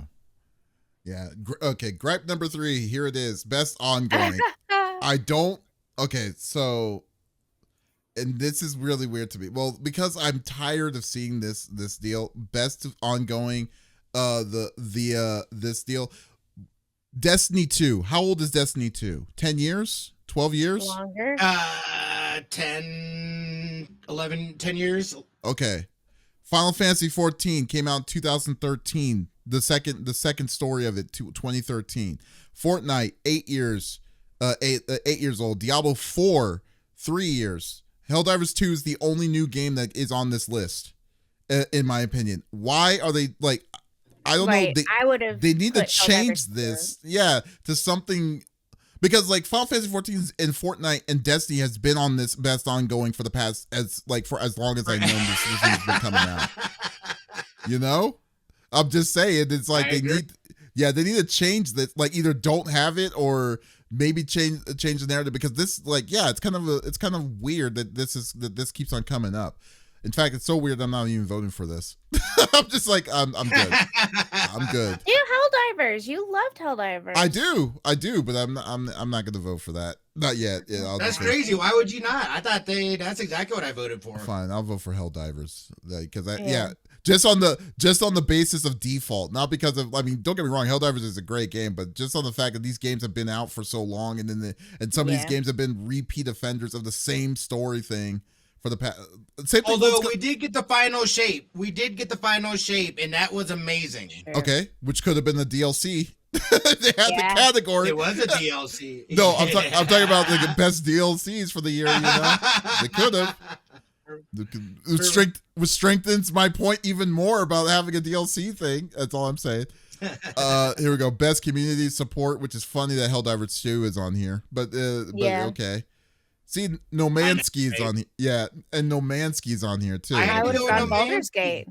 [SPEAKER 1] yeah. Okay, gripe number 3. Here it is. Best ongoing. Okay, so. And this is really weird to me. Well, because I'm tired of seeing this deal. Best ongoing, this deal. Destiny 2. How old is Destiny 2? 10 years? 12 years?
[SPEAKER 2] Longer.
[SPEAKER 3] 10 years.
[SPEAKER 1] Okay. Final Fantasy 14 came out in 2013. The second story of it, 2013. Fortnite, 8 years. 8 years old. Diablo 4, 3 years. Helldivers 2 is the only new game that is on this list, in my opinion. Why are they I don't know. They need to change this, to something, because Final Fantasy 14 and Fortnite and Destiny has been on this best ongoing for the past for as long as I've known this has been coming out. You know, I'm just saying it's they need to change this. Either don't have it or maybe change the narrative, because this it's kind of weird that this keeps on coming up. In fact, it's so weird I'm not even voting for this. I'm just like, I'm good. I'm good.
[SPEAKER 2] You Helldivers. You loved Helldivers.
[SPEAKER 1] I do, but I'm not gonna vote for that. Not yet. Yeah,
[SPEAKER 3] That's crazy. Why would you not? I thought that's exactly what I voted for.
[SPEAKER 1] Fine, I'll vote for Helldivers because just on the basis of default, not because of. I mean, don't get me wrong, Helldivers is a great game, but just on the fact that these games have been out for so long, and some of these games have been repeat offenders of the same story thing for the past.
[SPEAKER 3] Although we did get the final shape, and that was amazing.
[SPEAKER 2] Sure.
[SPEAKER 1] Okay, which could have been the DLC. They had the category.
[SPEAKER 3] It was a DLC.
[SPEAKER 1] No, I'm talking about the best DLCs for the year. They could have. Which strengthens my point even more about having a DLC thing. That's all I'm saying. Here we go. Best community support, which is funny that Helldivers 2 is on here, but okay. See, No Man's Ski is on here. Yeah, and No Man's Ski is on here too.
[SPEAKER 2] I would have gone Baldur's Gate.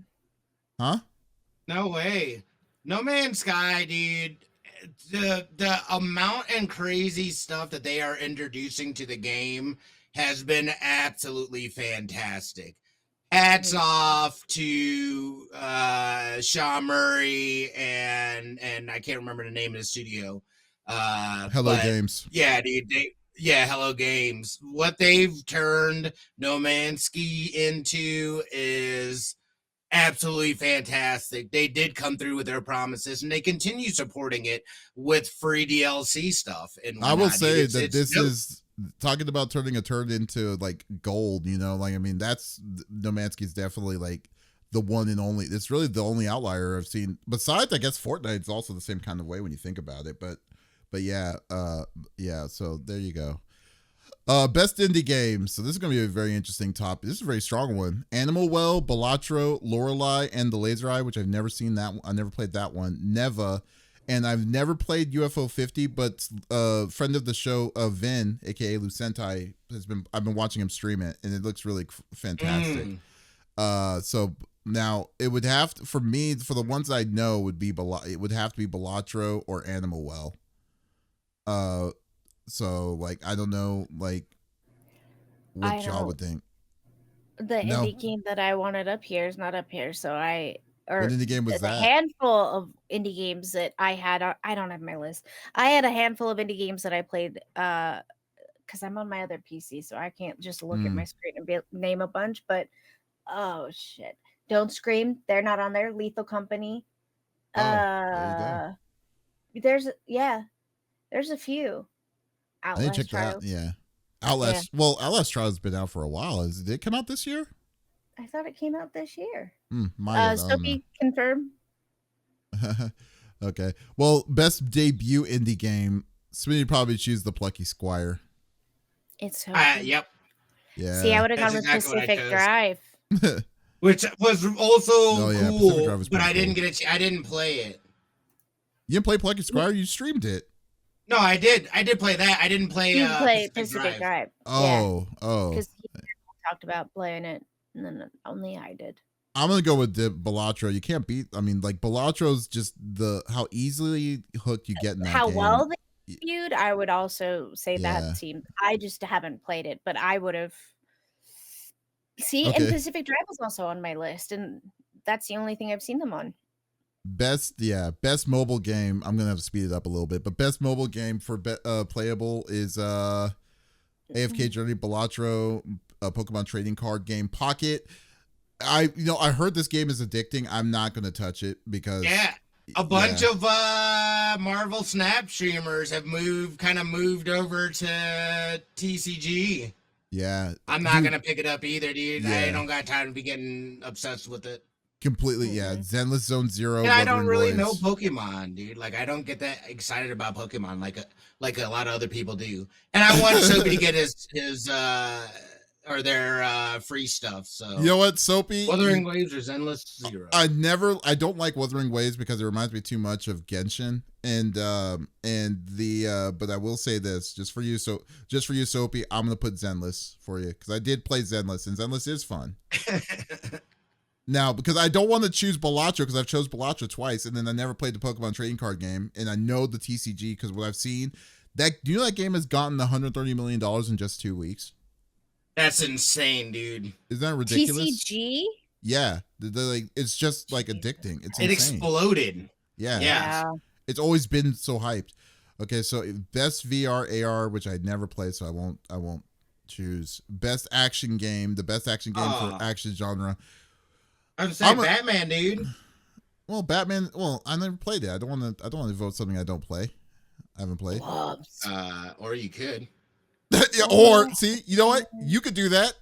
[SPEAKER 1] Huh?
[SPEAKER 3] No way. No Man's Sky, dude. The amount and crazy stuff that they are introducing to the game has been absolutely fantastic. Hats off to Sean Murray and I can't remember the name of the studio.
[SPEAKER 1] Hello Games.
[SPEAKER 3] Yeah, dude. Hello Games. What they've turned No Man's Ski into is absolutely fantastic. They did come through with their promises, and they continue supporting it with free DLC stuff. And
[SPEAKER 1] I will say that this is talking about turning a turd into like gold. I mean, that's No Man's Ski is definitely like the one and only. It's really the only outlier I've seen. Besides, I guess Fortnite's also the same kind of way when you think about it. But yeah. So there you go. Best indie games. So this is going to be a very interesting topic. This is a very strong one. Animal Well, Balatro, Lorelei, and The Laser Eye, which I've never seen that one. I never played that one. Neva. And I've never played UFO 50, but a friend of the show, Vin, aka Lucentai, I've been watching him stream it, and it looks really fantastic. So now it would have to, for me, for the ones I know, it would have to be Balatro or Animal Well. So like I don't know like what y'all would think.
[SPEAKER 2] The indie game that I wanted up here is not up here, so
[SPEAKER 1] what indie game was that?
[SPEAKER 2] A handful of indie games that I had. I don't have my list. I had a handful of indie games that I played because I'm on my other PC, so I can't just look at my screen and name a bunch. But oh shit! Don't Scream. They're not on there. Lethal Company.
[SPEAKER 1] There you go.
[SPEAKER 2] There's a few.
[SPEAKER 1] I didn't check that. Yeah. Outlast. Yeah. Well, Outlast Trials has been out for a while. Did it come out this year?
[SPEAKER 2] I thought it came out this year.
[SPEAKER 1] Sophie,
[SPEAKER 2] confirm.
[SPEAKER 1] Okay. Well, best debut indie game. Smitty probably choose The Plucky Squire.
[SPEAKER 2] It's so
[SPEAKER 3] yep.
[SPEAKER 1] Yeah.
[SPEAKER 2] See, I would have gone with Pacific Drive.
[SPEAKER 3] Which was also cool, but I didn't get it. I didn't play it.
[SPEAKER 1] You didn't play Plucky Squire? You streamed it.
[SPEAKER 3] No, I did. I did play that. I didn't play.
[SPEAKER 2] You played Pacific Drive.
[SPEAKER 1] Oh.
[SPEAKER 2] Because he talked about playing it, and then only I did.
[SPEAKER 1] I'm gonna go with the Balatro. You can't beat. I mean, like Balatro's just how easily hooked you get in that
[SPEAKER 2] how
[SPEAKER 1] game.
[SPEAKER 2] Well they viewed. I would also say that team. I just haven't played it, but I would have. See, and Pacific Drive was also on my list, and that's the only thing I've seen them on.
[SPEAKER 1] Best mobile game. I'm gonna have to speed it up a little bit, but best mobile game for playable is AFK Journey, Balatro, Pokemon trading card game, Pocket. I heard this game is addicting. I'm not gonna touch it because
[SPEAKER 3] a bunch of Marvel Snap streamers have moved over to TCG.
[SPEAKER 1] Yeah,
[SPEAKER 3] I'm not gonna pick it up either, dude. I don't got time to be getting obsessed with it.
[SPEAKER 1] Completely, Zenless Zone Zero.
[SPEAKER 3] And I don't really know Pokemon, dude. Like I don't get that excited about Pokemon like a lot of other people do. And I want Soapy to get his their free stuff. So
[SPEAKER 1] you know what, Soapy?
[SPEAKER 3] Wuthering Waves or Zenless Zero.
[SPEAKER 1] I don't like Wuthering Waves because it reminds me too much of Genshin. But I will say this just for you, Soapy, I'm gonna put Zenless for you because I did play Zenless and Zenless is fun. Now, because I don't want to choose Balatro because I've chose Balatro twice and then I never played the Pokemon trading card game and I know the TCG because what I've seen that game has gotten $130 million in just 2 weeks.
[SPEAKER 3] That's insane, dude.
[SPEAKER 1] Isn't that ridiculous?
[SPEAKER 2] TCG?
[SPEAKER 1] Yeah, like it's just like addicting. It's
[SPEAKER 3] It
[SPEAKER 1] insane.
[SPEAKER 3] exploded.
[SPEAKER 1] Yeah.
[SPEAKER 3] Yeah.
[SPEAKER 1] It's always been so hyped. Okay, so best VR AR, which I never played, so I won't choose. Best action game, the best action game for action genre.
[SPEAKER 3] I'm saying Batman, dude.
[SPEAKER 1] Well, Batman. Well, I never played it. I don't want to vote something I don't play. I haven't played.
[SPEAKER 3] Or you could.
[SPEAKER 1] Yeah, or see, you know what? You could do that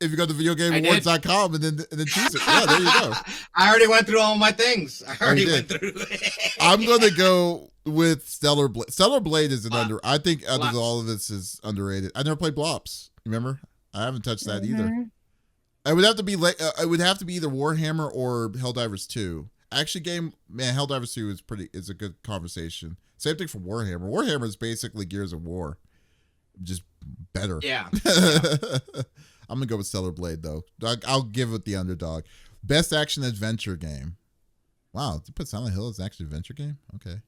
[SPEAKER 1] if you go to videogameawards.com and then choose it. Yeah, there you go.
[SPEAKER 3] I already went through all my things. I already went through it.
[SPEAKER 1] I'm gonna go with Stellar Blade. Stellar Blade is I think out of all of this is underrated. I never played Blops. Remember? I haven't touched that either. It would have to be either Warhammer or Helldivers 2. Action game, man, Helldivers 2 is a good conversation. Same thing for Warhammer. Warhammer is basically Gears of War, just better.
[SPEAKER 3] Yeah.
[SPEAKER 1] I'm gonna go with Stellar Blade though. I'll give it the underdog. Best action adventure game. Wow, they put Silent Hill as an action adventure game? Okay.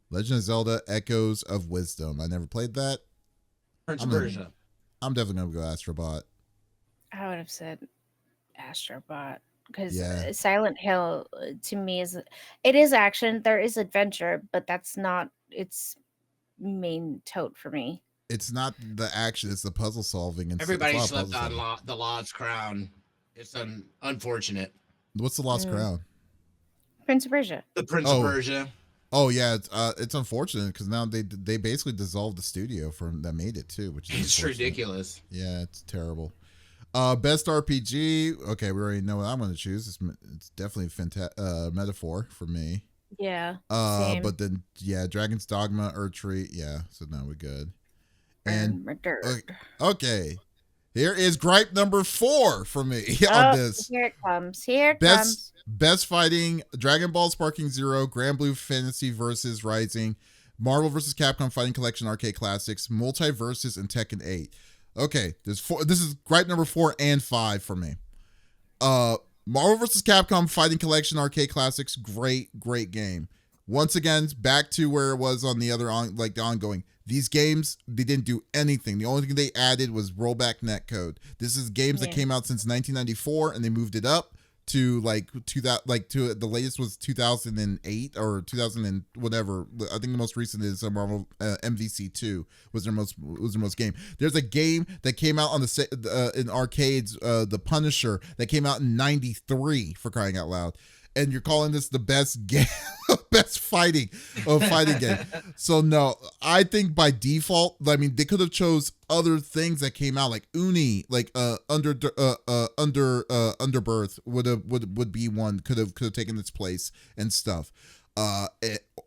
[SPEAKER 1] Legend of Zelda Echoes of Wisdom. I never played that.
[SPEAKER 3] Prince of Persia.
[SPEAKER 1] I'm definitely gonna go Astrobot.
[SPEAKER 2] I would have said Astrobot because
[SPEAKER 1] Yeah.
[SPEAKER 2] Silent Hill to me is action. There is adventure, but that's not its main tote for me.
[SPEAKER 1] It's not the action; it's the puzzle solving. And
[SPEAKER 3] everybody slept on the Lost Crown. It's unfortunate.
[SPEAKER 1] What's the Lost Crown?
[SPEAKER 2] Prince of Persia.
[SPEAKER 3] The Prince of Persia.
[SPEAKER 1] Oh yeah, it's unfortunate because now they basically dissolved the studio that made it too, which is
[SPEAKER 3] it's ridiculous.
[SPEAKER 1] Yeah, it's terrible. Best RPG. Okay, we already know what I'm going to choose. It's definitely Metaphor for me.
[SPEAKER 2] Yeah.
[SPEAKER 1] Same. But then Dragon's Dogma, Earthtree. Yeah, so now we're good. And okay, here is gripe number 4 for me on this.
[SPEAKER 2] Here it comes. Here it comes.
[SPEAKER 1] Best fighting: Dragon Ball Sparking Zero, Grand Blue Fantasy vs. Rising, Marvel vs. Capcom Fighting Collection Arcade Classics, Multiverses, and Tekken 8. Okay, there's 4. This is gripe number 4 and 5 for me. Marvel vs. Capcom Fighting Collection Arcade Classics, great game. Once again, back to where it was on the other the ongoing. These games, they didn't do anything. The only thing they added was rollback netcode. This is games that came out since 1994, and they moved it up to the latest was 2008 or 2000 and whatever. I think the most recent is Marvel MVC2 was their most game. There's a game that came out on in arcades, The Punisher, that came out in 93, for crying out loud. And you're calling this the best game, best fighting game. So no, I think by default, I mean, they could have chose other things that came out, like Uni, like Underbirth would be one, could have taken its place and stuff.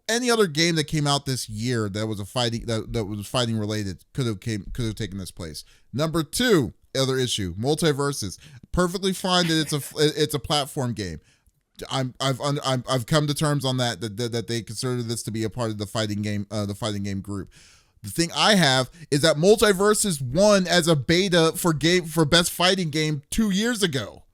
[SPEAKER 1] Any other game that came out this year that was that was fighting related could have taken this place. Number 2, other issue, Multiverses. Perfectly fine that it's a platform game. I've come to terms on that they consider this to be a part of the fighting game group. The thing I have is that Multiverses won as a beta for best fighting game 2 years ago.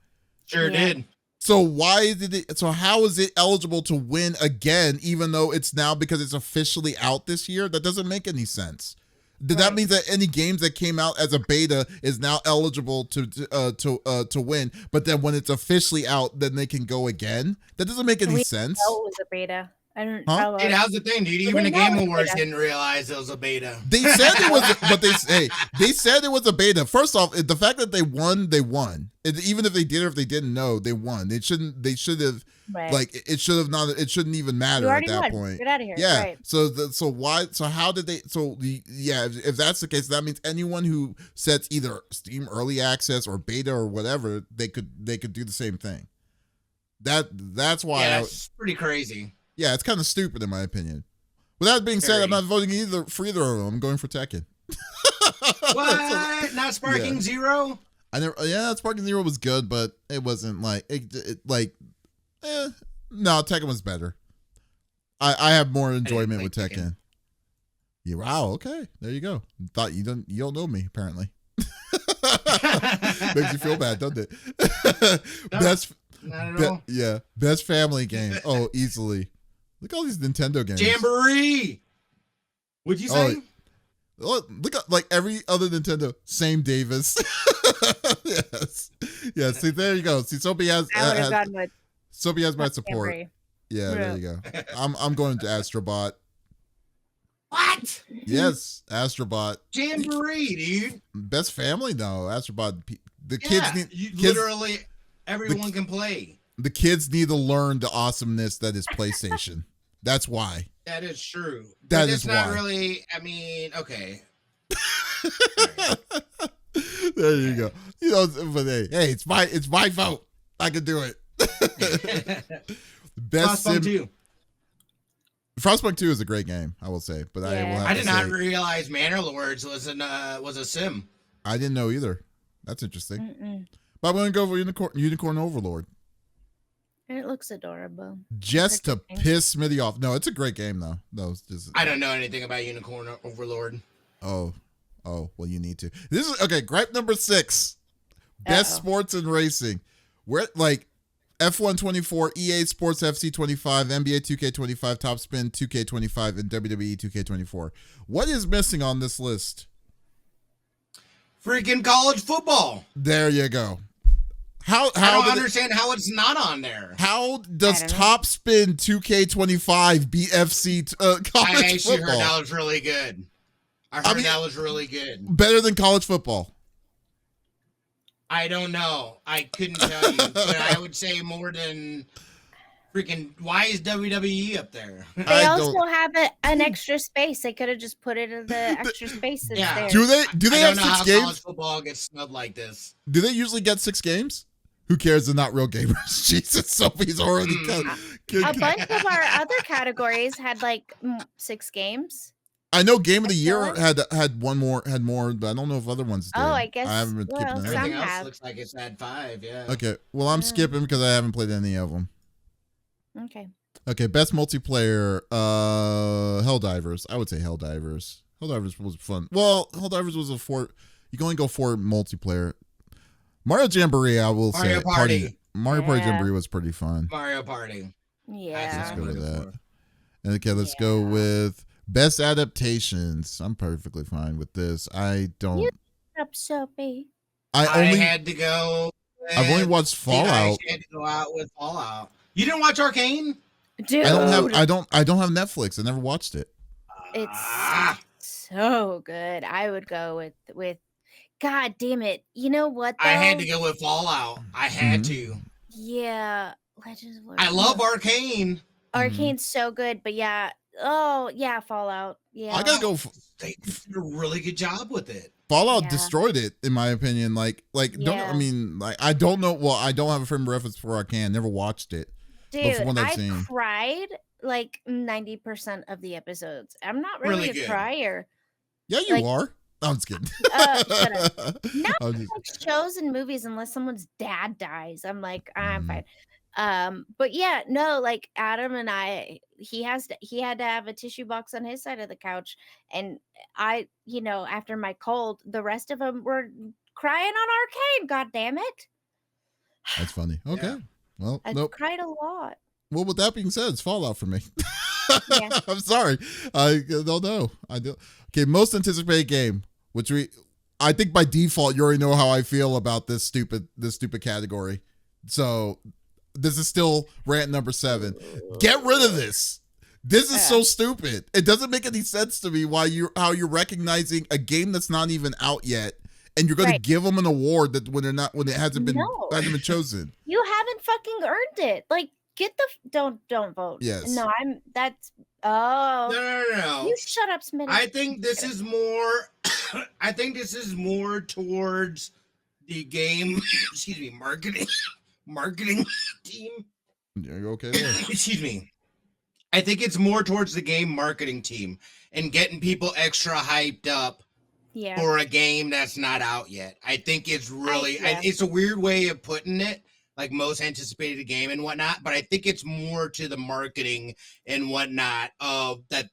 [SPEAKER 3] Sure did.
[SPEAKER 1] So how is it eligible to win again, even though it's now, because it's officially out this year? That doesn't make any sense. Did that mean that any games that came out as a beta is now eligible to win, but then when it's officially out, then they can go again? That doesn't make any sense.
[SPEAKER 2] It was a beta. I don't know.
[SPEAKER 3] Dude, how's the thing, dude? Even the Game Awards didn't realize it was a beta.
[SPEAKER 1] They said it was, but they said it was a beta. First off, the fact that they won. Even if they did or if they didn't know, they won. They should have. Right. It shouldn't even matter at that point.
[SPEAKER 2] Get out of here.
[SPEAKER 1] Yeah.
[SPEAKER 2] Right.
[SPEAKER 1] So how did they? If that's the case, that means anyone who sets either Steam Early Access or beta or whatever, they could do the same thing. That's why.
[SPEAKER 3] Yeah, that's pretty crazy.
[SPEAKER 1] Yeah, it's kind of stupid in my opinion. With that being said, I'm not voting for either of them. I'm going for Tekken.
[SPEAKER 3] What? Not Sparking Zero?
[SPEAKER 1] Sparking Zero was good, but it wasn't no, Tekken was better. I have more enjoyment with Tekken. Yeah, wow, okay. There you go. Thought you don't know me, apparently. Makes you feel bad, doesn't it?
[SPEAKER 3] No, not at all.
[SPEAKER 1] Yeah. Best family game. Oh, easily. Look at all these Nintendo games.
[SPEAKER 3] Jamboree. What'd you say?
[SPEAKER 1] Look at like every other Nintendo, same Davis. Yes. Yeah, see, there you go. See, Sophie has
[SPEAKER 2] I would have gone with
[SPEAKER 1] Sophie has my support.
[SPEAKER 2] Camry.
[SPEAKER 1] Yeah, there you go. I'm going to Astrobot.
[SPEAKER 3] What?
[SPEAKER 1] Yes, Astrobot.
[SPEAKER 3] Jamboree, dude.
[SPEAKER 1] Best family? No, Astrobot. The
[SPEAKER 3] Yeah,
[SPEAKER 1] kids need
[SPEAKER 3] literally everyone can play.
[SPEAKER 1] the kids need to learn the awesomeness that is PlayStation. That's why.
[SPEAKER 3] That is true.
[SPEAKER 1] That
[SPEAKER 3] But
[SPEAKER 1] is
[SPEAKER 3] it's not
[SPEAKER 1] why.
[SPEAKER 3] really. I mean, okay.
[SPEAKER 1] There you go. You know, but hey, it's my vote. I can do it. Best
[SPEAKER 3] Frostpunk
[SPEAKER 1] sim.
[SPEAKER 3] 2.
[SPEAKER 1] Frostpunk 2 is a great game, I will say. But I will
[SPEAKER 2] Yeah.
[SPEAKER 1] have
[SPEAKER 3] I
[SPEAKER 1] to
[SPEAKER 3] did not
[SPEAKER 1] say,
[SPEAKER 3] realize Manor Lords was a sim.
[SPEAKER 1] I didn't know either. That's interesting.
[SPEAKER 2] Mm-mm.
[SPEAKER 1] But I'm gonna go for Unicorn Overlord.
[SPEAKER 2] And it looks adorable.
[SPEAKER 1] Just to
[SPEAKER 2] Interesting.
[SPEAKER 1] piss Smitty off. No, it's a great game though. No, it's just
[SPEAKER 3] I don't know anything about Unicorn Overlord.
[SPEAKER 1] Oh, well, you need to. This is okay. Gripe number 6: best
[SPEAKER 2] Uh-oh.
[SPEAKER 1] sports and racing. We're like F1 24, EA Sports FC 25, NBA 2K 25, Top Spin 2K 25, and WWE 2K 24. What is missing on this list?
[SPEAKER 3] Freaking college football.
[SPEAKER 1] There you go. I
[SPEAKER 3] I don't understand how it's not on there.
[SPEAKER 1] How does
[SPEAKER 2] I don't know.
[SPEAKER 1] Top Spin 2K25 beat FC
[SPEAKER 3] I
[SPEAKER 1] college
[SPEAKER 3] actually
[SPEAKER 1] football?
[SPEAKER 3] heard that was really good. I heard that was really good.
[SPEAKER 1] Better than college football.
[SPEAKER 3] I don't know. I couldn't tell you, but I would say more than freaking. Why is WWE up there?
[SPEAKER 2] They
[SPEAKER 1] I
[SPEAKER 2] also
[SPEAKER 1] don't-
[SPEAKER 2] have an extra space. They could have just put it in the extra space that's
[SPEAKER 3] Yeah.
[SPEAKER 2] there.
[SPEAKER 1] Do they
[SPEAKER 3] I
[SPEAKER 1] have
[SPEAKER 3] don't know
[SPEAKER 1] 6
[SPEAKER 3] how
[SPEAKER 1] games?
[SPEAKER 3] college football gets snubbed like this.
[SPEAKER 1] Do they usually get 6 games? Who cares? They're not real gamers. Jesus, Sophie's already
[SPEAKER 2] A bunch of our other categories had like 6 games.
[SPEAKER 1] I know Game of the
[SPEAKER 2] I
[SPEAKER 1] Year
[SPEAKER 2] feel
[SPEAKER 1] had more, but I don't know if other ones did.
[SPEAKER 2] Oh, I guess-
[SPEAKER 1] I haven't been
[SPEAKER 2] well,
[SPEAKER 1] keeping an eye.
[SPEAKER 3] Everything
[SPEAKER 2] Some
[SPEAKER 3] else
[SPEAKER 2] have.
[SPEAKER 3] looks like it's at 5. Yeah.
[SPEAKER 1] Okay, well I'm
[SPEAKER 2] Yeah.
[SPEAKER 1] skipping because I haven't played any of them.
[SPEAKER 2] Okay.
[SPEAKER 1] Okay, best multiplayer, Helldivers. I would say Helldivers. Helldivers was fun. Well, Helldivers was you can only go 4 multiplayer. Mario Jamboree, I will
[SPEAKER 3] Mario
[SPEAKER 1] say.
[SPEAKER 3] Party.
[SPEAKER 1] Mario Party
[SPEAKER 2] Yeah.
[SPEAKER 1] Jamboree was pretty fun.
[SPEAKER 3] Mario Party.
[SPEAKER 2] Yeah.
[SPEAKER 1] Let's go with
[SPEAKER 3] Before.
[SPEAKER 1] that. And okay, let's go
[SPEAKER 2] Yeah.
[SPEAKER 1] with best adaptations. I'm perfectly fine with this. I don't.
[SPEAKER 2] You- Up, Soapy.
[SPEAKER 3] I had to go.
[SPEAKER 1] I've only
[SPEAKER 3] with-
[SPEAKER 1] watched
[SPEAKER 3] See, I
[SPEAKER 1] Fallout.
[SPEAKER 3] actually had to go out with Fallout. You didn't watch Arcane?
[SPEAKER 2] Dude,
[SPEAKER 1] I don't have Netflix. I never watched it.
[SPEAKER 2] it's
[SPEAKER 3] Ah,
[SPEAKER 2] so good. I would go with God damn it. You know what though?
[SPEAKER 3] I had to go with Fallout. I had
[SPEAKER 1] Mm-hmm.
[SPEAKER 3] to.
[SPEAKER 2] Yeah. Legends of
[SPEAKER 3] I love Arcane.
[SPEAKER 2] Arcane's so good, but yeah. Oh, yeah, Fallout. Yeah.
[SPEAKER 1] I gotta go.
[SPEAKER 3] They did a really good job with it.
[SPEAKER 1] Fallout
[SPEAKER 2] Yeah.
[SPEAKER 1] destroyed it, in my opinion.
[SPEAKER 2] Yeah.
[SPEAKER 1] I don't know. Well, I don't have a frame of reference for Arcane. Never watched it.
[SPEAKER 2] Dude,
[SPEAKER 1] from what I've
[SPEAKER 2] I
[SPEAKER 1] seen.
[SPEAKER 2] cried like 90% of the episodes. I'm not really,
[SPEAKER 3] Really
[SPEAKER 2] a
[SPEAKER 3] good.
[SPEAKER 2] crier.
[SPEAKER 1] Yeah, you
[SPEAKER 2] Like-
[SPEAKER 1] are. No, I'm just kidding.
[SPEAKER 2] shut up. No,
[SPEAKER 1] I'm just-
[SPEAKER 2] like shows and movies unless someone's dad dies. I'm like, I'm
[SPEAKER 1] Mhm.
[SPEAKER 2] fine. But yeah, no, like Adam and I, he had to have a tissue box on his side of the couch, and I, after my cold, the rest of them were crying on Arcane. God damn it!
[SPEAKER 1] That's funny. Okay.
[SPEAKER 3] Yeah.
[SPEAKER 1] Well,
[SPEAKER 2] I
[SPEAKER 1] nope.
[SPEAKER 2] cried a lot.
[SPEAKER 1] Well, with that being said, it's Fallout for me.
[SPEAKER 2] Yeah.
[SPEAKER 1] I'm sorry. I don't know. I do. Okay, most anticipated game, which I think by default you already know how I feel about this stupid category. So this is still rant number 7. Get rid of this. This is so stupid. It doesn't make any sense to me how you're recognizing a game that's not even out yet, and you're going to give them an award that when it hasn't been
[SPEAKER 2] No.
[SPEAKER 1] chosen.
[SPEAKER 2] You haven't fucking earned it. Like, get the don't vote.
[SPEAKER 1] Yes.
[SPEAKER 2] No,
[SPEAKER 3] No, no, no.
[SPEAKER 2] You shut up, Smitty.
[SPEAKER 3] I think this is more. I think this is more towards the game. Excuse me, marketing team.
[SPEAKER 1] You're okay there.
[SPEAKER 3] Excuse me. I think it's more towards the game marketing team and getting people extra hyped up
[SPEAKER 2] yeah.
[SPEAKER 3] for a game that's not out yet. I think it's really.
[SPEAKER 2] yeah.
[SPEAKER 3] It's a weird way of putting it, like most anticipated game and whatnot, but I think it's more to the marketing and whatnot of that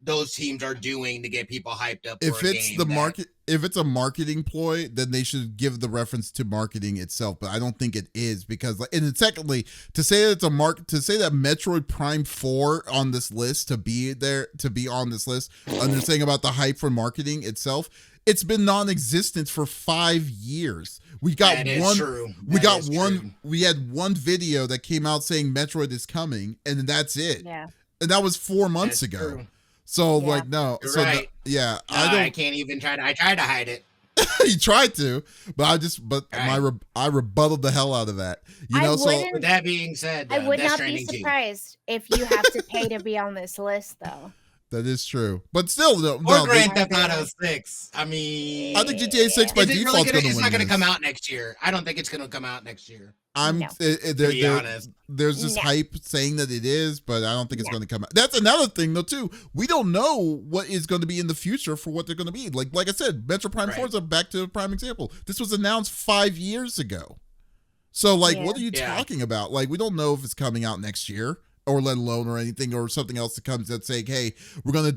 [SPEAKER 3] those teams are doing to get people hyped up
[SPEAKER 1] If
[SPEAKER 3] for a
[SPEAKER 1] it's
[SPEAKER 3] game.
[SPEAKER 1] the market, if it's a marketing ploy, then they should give the reference to marketing itself. But I don't think it is, because, and then secondly, to say that it's a to say that Metroid Prime 4 on this list, to be on this list, and they're saying about the hype for marketing itself, it's been non-existent for 5 years. We got
[SPEAKER 3] That is
[SPEAKER 1] one.
[SPEAKER 3] true.
[SPEAKER 1] We
[SPEAKER 3] That
[SPEAKER 1] got
[SPEAKER 3] is
[SPEAKER 1] one.
[SPEAKER 3] true.
[SPEAKER 1] We had one video that came out saying Metroid is coming, and that's it.
[SPEAKER 2] Yeah.
[SPEAKER 1] And that was 4 months
[SPEAKER 3] That's
[SPEAKER 1] ago.
[SPEAKER 3] true.
[SPEAKER 1] So
[SPEAKER 2] Yeah.
[SPEAKER 1] like no.
[SPEAKER 3] You're
[SPEAKER 1] so
[SPEAKER 3] right.
[SPEAKER 1] yeah,
[SPEAKER 3] I can't even try to. I tried to hide it.
[SPEAKER 1] he tried to, but
[SPEAKER 3] Right.
[SPEAKER 1] I rebutted the hell out of that. You
[SPEAKER 2] I
[SPEAKER 1] know, so
[SPEAKER 2] wouldn't-
[SPEAKER 3] With that being said,
[SPEAKER 2] I would
[SPEAKER 3] Death
[SPEAKER 2] not be
[SPEAKER 3] Stranding 2.
[SPEAKER 2] surprised if you have to pay to be on this list, though.
[SPEAKER 1] that is true. But still, no,
[SPEAKER 3] Or Grand
[SPEAKER 2] they-
[SPEAKER 3] Theft Auto 6. I mean,
[SPEAKER 1] I think GTA 6 by
[SPEAKER 3] is it really
[SPEAKER 1] default
[SPEAKER 3] gonna,
[SPEAKER 1] going to
[SPEAKER 3] it's
[SPEAKER 1] win.
[SPEAKER 3] not going to
[SPEAKER 1] this.
[SPEAKER 3] come out next year. I don't think it's going to come out next year.
[SPEAKER 1] I'm
[SPEAKER 2] No.
[SPEAKER 3] To be honest.
[SPEAKER 1] there's this
[SPEAKER 2] No.
[SPEAKER 1] hype saying that it is, but I don't think it's
[SPEAKER 2] No.
[SPEAKER 1] going to come out. That's another thing though too. We don't know what is going to be in the future for what they're going to be. Like I said, Metro Prime
[SPEAKER 3] Right.
[SPEAKER 1] 4 is a back to a prime example. This was announced 5 years ago. So like,
[SPEAKER 2] Yeah.
[SPEAKER 1] what are you
[SPEAKER 3] Yeah.
[SPEAKER 1] talking about? Like, we don't know if it's coming out next year, or let alone or anything, or something else that comes that's saying, hey, we're gonna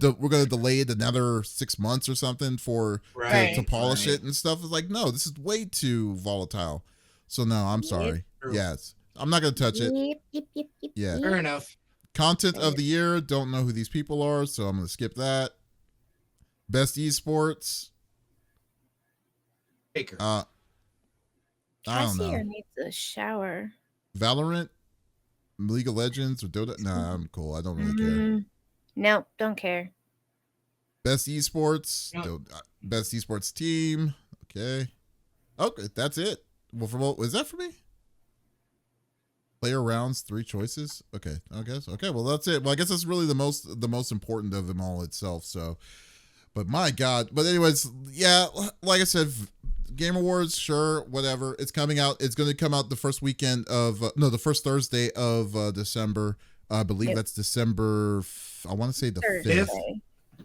[SPEAKER 1] delay it another 6 months or something for
[SPEAKER 3] Right.
[SPEAKER 1] to polish
[SPEAKER 3] right.
[SPEAKER 1] it and stuff. It's like, no, this is way too volatile. So no, I'm sorry.
[SPEAKER 3] True.
[SPEAKER 1] Yes, I'm not gonna touch it.
[SPEAKER 2] Yep.
[SPEAKER 1] Yeah.
[SPEAKER 3] Fair enough.
[SPEAKER 1] Content of the year, don't know who these people are, so I'm gonna skip that. Best esports,
[SPEAKER 3] Baker.
[SPEAKER 1] I don't
[SPEAKER 2] Cassier
[SPEAKER 1] know.
[SPEAKER 2] needs a shower.
[SPEAKER 1] Valorant, League of Legends, or Dota. Nah, I'm cool. I don't really care.
[SPEAKER 2] No, don't care.
[SPEAKER 1] Best esports,
[SPEAKER 3] Yep.
[SPEAKER 1] best esports team. Okay, that's it. Well, is that for me? Player rounds, 3 choices. Okay, I guess. Okay, well that's it. Well, I guess that's really the most important of them all itself. So, but my God. But anyways, yeah, like I said, Game Awards, sure, whatever. It's coming out. It's going to come out the first weekend of the first Thursday of December. I believe
[SPEAKER 2] Yep.
[SPEAKER 1] that's December. I want to say the
[SPEAKER 2] Thursday.
[SPEAKER 1] 5th.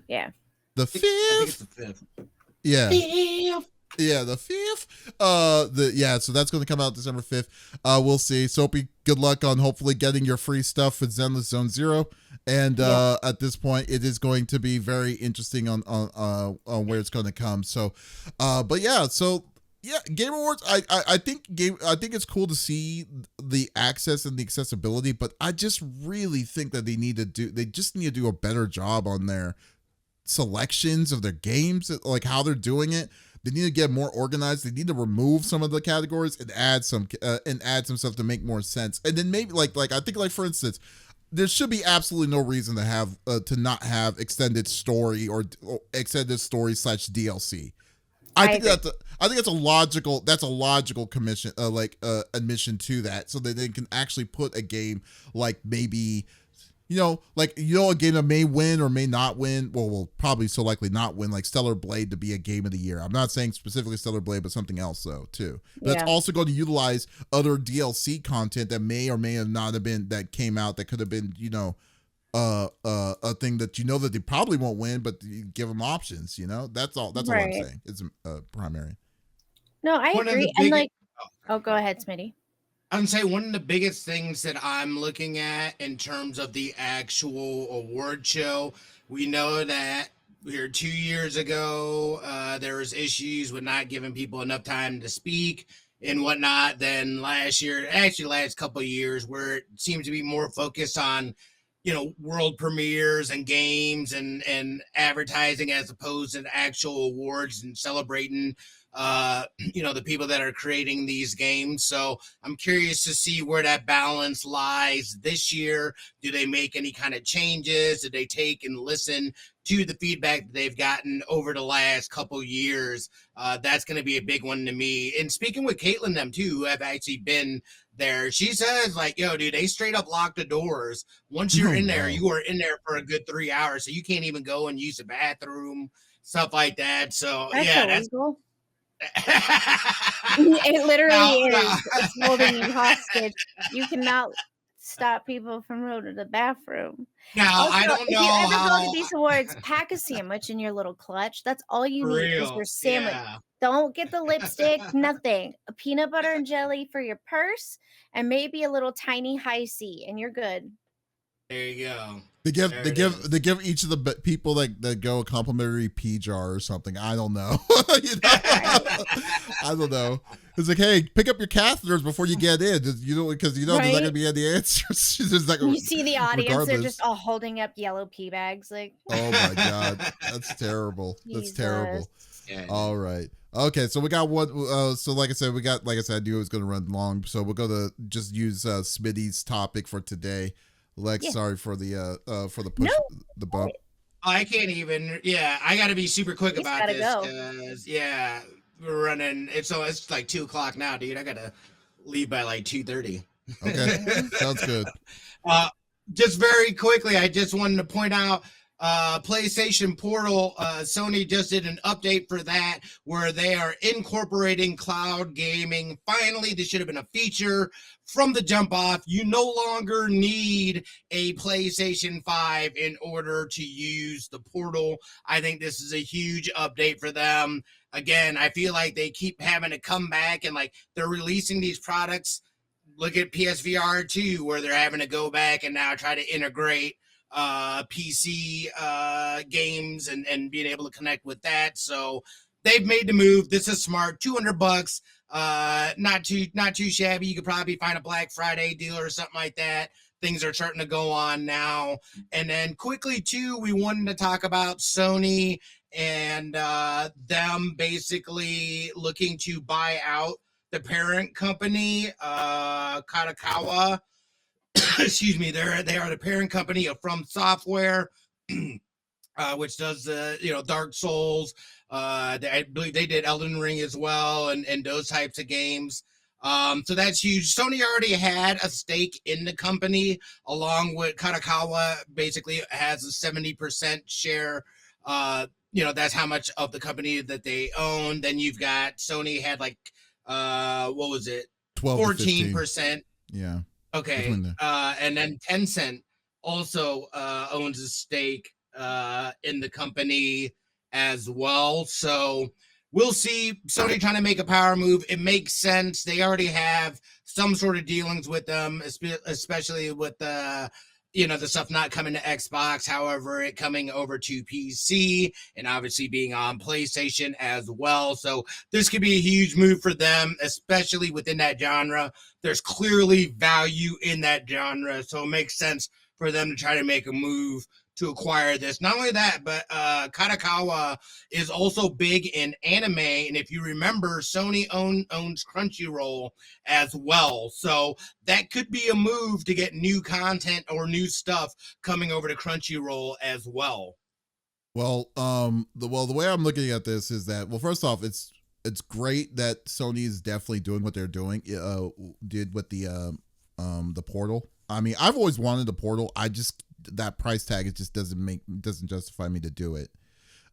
[SPEAKER 2] Yeah.
[SPEAKER 1] The
[SPEAKER 3] I think it's
[SPEAKER 1] 5th.
[SPEAKER 3] the 5th.
[SPEAKER 1] Yeah.
[SPEAKER 3] Fifth.
[SPEAKER 1] Yeah, the 5th. So that's going to come out December 5th. We'll see. Soapy, good luck on hopefully getting your free stuff with Zenless Zone Zero. And at this point, it is going to be very interesting on where it's going to come. So, but yeah, so yeah, Game Awards. I think it's cool to see the access and the accessibility, but I just really think that they just need to do a better job on their selections of their games, like how they're doing it. They need to get more organized. They need to remove some of the categories and add some stuff to make more sense. And then maybe like I think, like, for instance, there should be absolutely no reason to have to not have extended story or extended story / DLC. I think that's a logical commission admission to that, so that they can actually put a game like maybe a game that may win or may not win. Well, will probably so likely not win, like Stellar Blade, to be a game of the year. I'm not saying specifically Stellar Blade, but something else though too. But That's also going to utilize other DLC content that may or may have not have been that came out that could have been a thing that that they probably won't win, but you give them options. That's all. That's all I'm saying. It's primary.
[SPEAKER 2] No, I agree. And go ahead, Smitty.
[SPEAKER 3] I'd say one of the biggest things that I'm looking at in terms of the actual award show, we know that here 2 years ago, there was issues with not giving people enough time to speak and whatnot. Then last couple of years, where it seems to be more focused on, world premieres and games and advertising as opposed to the actual awards and celebrating the people that are creating these games. So I'm curious to see where that balance lies this year. Do they make any kind of changes? Do they take and listen to the feedback that they've gotten over the last couple years? That's going to be a big one to me. And speaking with Caitlin, them too, who have actually been there, she says, like, yo, dude, they straight up lock the doors. Once you're in there, you are in there for a good 3 hours. So you can't even go and use the bathroom, stuff like that. So
[SPEAKER 2] That's illegal. It literally is. It's holding you hostage. You cannot stop people from going to the bathroom.
[SPEAKER 3] Now,
[SPEAKER 2] Also,
[SPEAKER 3] I don't
[SPEAKER 2] if
[SPEAKER 3] know
[SPEAKER 2] you ever go
[SPEAKER 3] how.
[SPEAKER 2] to these awards, pack a sandwich in your little clutch. That's all you
[SPEAKER 3] For
[SPEAKER 2] need is
[SPEAKER 3] real.
[SPEAKER 2] your sandwich.
[SPEAKER 3] Yeah.
[SPEAKER 2] Don't get the lipstick, nothing. A peanut butter and jelly for your purse, and maybe a little tiny high C, and you're good.
[SPEAKER 3] There you go.
[SPEAKER 1] They give
[SPEAKER 3] There
[SPEAKER 1] they
[SPEAKER 3] it
[SPEAKER 1] give
[SPEAKER 3] is.
[SPEAKER 1] they give each of the people that go a complimentary pea jar or something. I don't know. You know? I don't know. It's like, hey, pick up your catheters before you get in. You know, because there's not
[SPEAKER 2] Right?
[SPEAKER 1] gonna be any answers. There's like,
[SPEAKER 2] You see the audience, they're
[SPEAKER 1] regardless.
[SPEAKER 2] just all holding up yellow pea bags, like.
[SPEAKER 1] Oh my god, that's terrible. That's terrible.
[SPEAKER 2] Jesus.
[SPEAKER 3] Yeah.
[SPEAKER 1] All right. Okay, so we got one. So like I said, I knew it was going to run long, so we're going to just use Smitty's topic for today. Lex,
[SPEAKER 2] Yeah.
[SPEAKER 1] sorry for the push,
[SPEAKER 2] No.
[SPEAKER 1] the bump.
[SPEAKER 3] I can't even. Yeah, I got to be super quick
[SPEAKER 2] He's
[SPEAKER 3] about
[SPEAKER 2] gotta
[SPEAKER 3] this.
[SPEAKER 2] go.
[SPEAKER 3] 'Cause, yeah, we're running. It's like 2:00 now, dude. I gotta leave by like 2:30.
[SPEAKER 1] Okay, sounds good.
[SPEAKER 3] Just very quickly, I just wanted to point out PlayStation Portal. Sony just did an update for that where they are incorporating cloud gaming. Finally, this should have been a feature from the jump off. You no longer need a PlayStation 5 in order to use the Portal. I think this is a huge update for them. Again, I feel like they keep having to come back and like they're releasing these products. Look at PSVR 2 where they're having to go back and now try to integrate PC games and being able to connect with that. So they've made the move. This is smart. $200, not too shabby. You could probably find a Black Friday deal or something like that. Things are starting to go on now. And then quickly too, we wanted to talk about Sony and them basically looking to buy out the parent company, Kadokawa. Excuse me. They are the parent company of From Software, which does Dark Souls. I believe they did Elden Ring as well, and those types of games. So that's huge. Sony already had a stake in the company, along with Kadokawa. Basically, has a 70% share. That's how much of the company that they own. Then you've got Sony had like what was it? 14%.
[SPEAKER 1] Yeah.
[SPEAKER 3] Okay. And then Tencent also owns a stake in the company as well. So we'll see. Sony trying to make a power move. It makes sense. They already have some sort of dealings with them, especially with the stuff not coming to Xbox, however, it coming over to PC and obviously being on PlayStation as well. So this could be a huge move for them, especially within that genre. There's clearly value in that genre, so it makes sense for them to try to make a move to acquire this. Not only that, but Kadokawa is also big in anime, and if you remember, Sony owns Crunchyroll as well. So that could be a move to get new content or new stuff coming over to Crunchyroll as well.
[SPEAKER 1] Well, the way I'm looking at this is that, well, first off, it's great that Sony is definitely doing what they're doing. Did with the Portal. I mean, I've always wanted the Portal. That price tag, it just doesn't justify me to do it.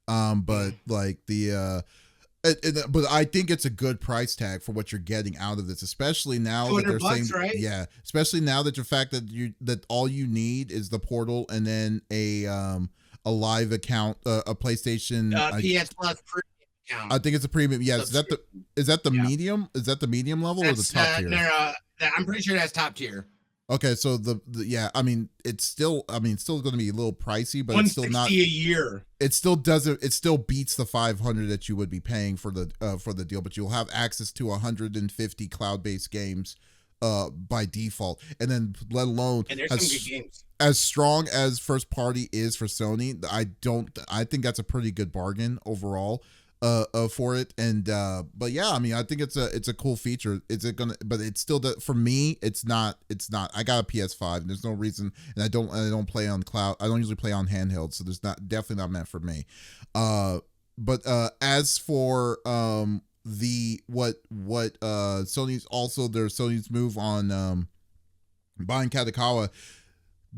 [SPEAKER 1] But like but I think it's a good price tag for what you're getting out of this, especially now that they're saying,
[SPEAKER 3] right?
[SPEAKER 1] Yeah, especially now that the fact that all you need is the Portal and then a live account, a PlayStation
[SPEAKER 3] PS Plus premium account.
[SPEAKER 1] I think it's a premium. Yes, is that the medium? Is that the medium level or the top tier?
[SPEAKER 3] No, I'm pretty sure that's top tier.
[SPEAKER 1] Okay, so the I mean, it's still going to be a little pricey, but it's still not
[SPEAKER 3] $160 a year.
[SPEAKER 1] It still doesn't. It still beats the $500 that you would be paying for the deal, but you'll have access to 150 cloud-based games by default, and then let alone
[SPEAKER 3] and there's some good games.
[SPEAKER 1] As strong as first party is for Sony, I think that's a pretty good bargain overall. For it, and but yeah, I mean, I think it's a cool feature. But it's still for me, it's not. I got a PS5, and there's no reason, and I don't play on cloud. I don't usually play on handheld, so there's definitely not meant for me. But as for Sony's move on buying Kadokawa.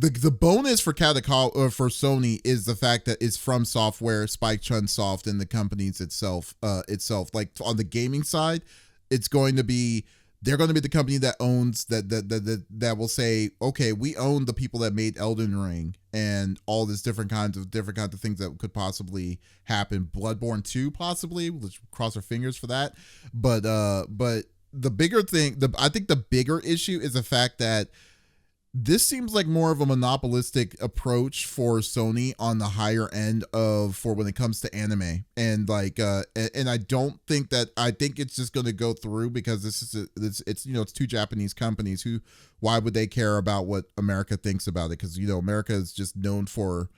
[SPEAKER 1] The bonus for Kadokawa for Sony is the fact that it's from software, Spike Chunsoft, and the companies itself. Like on the gaming side, it's going to be they're going to be the company that owns that will say, okay, we own the people that made Elden Ring and all this different kinds of things that could possibly happen. Bloodborne 2 possibly. Let's cross our fingers for that. But the bigger thing, I think the bigger issue is the fact that this seems like more of a monopolistic approach for Sony on the higher end for when it comes to anime. And and I don't think that, I think it's just going to go through because it's two Japanese companies why would they care about what America thinks about it? Because, America is just known for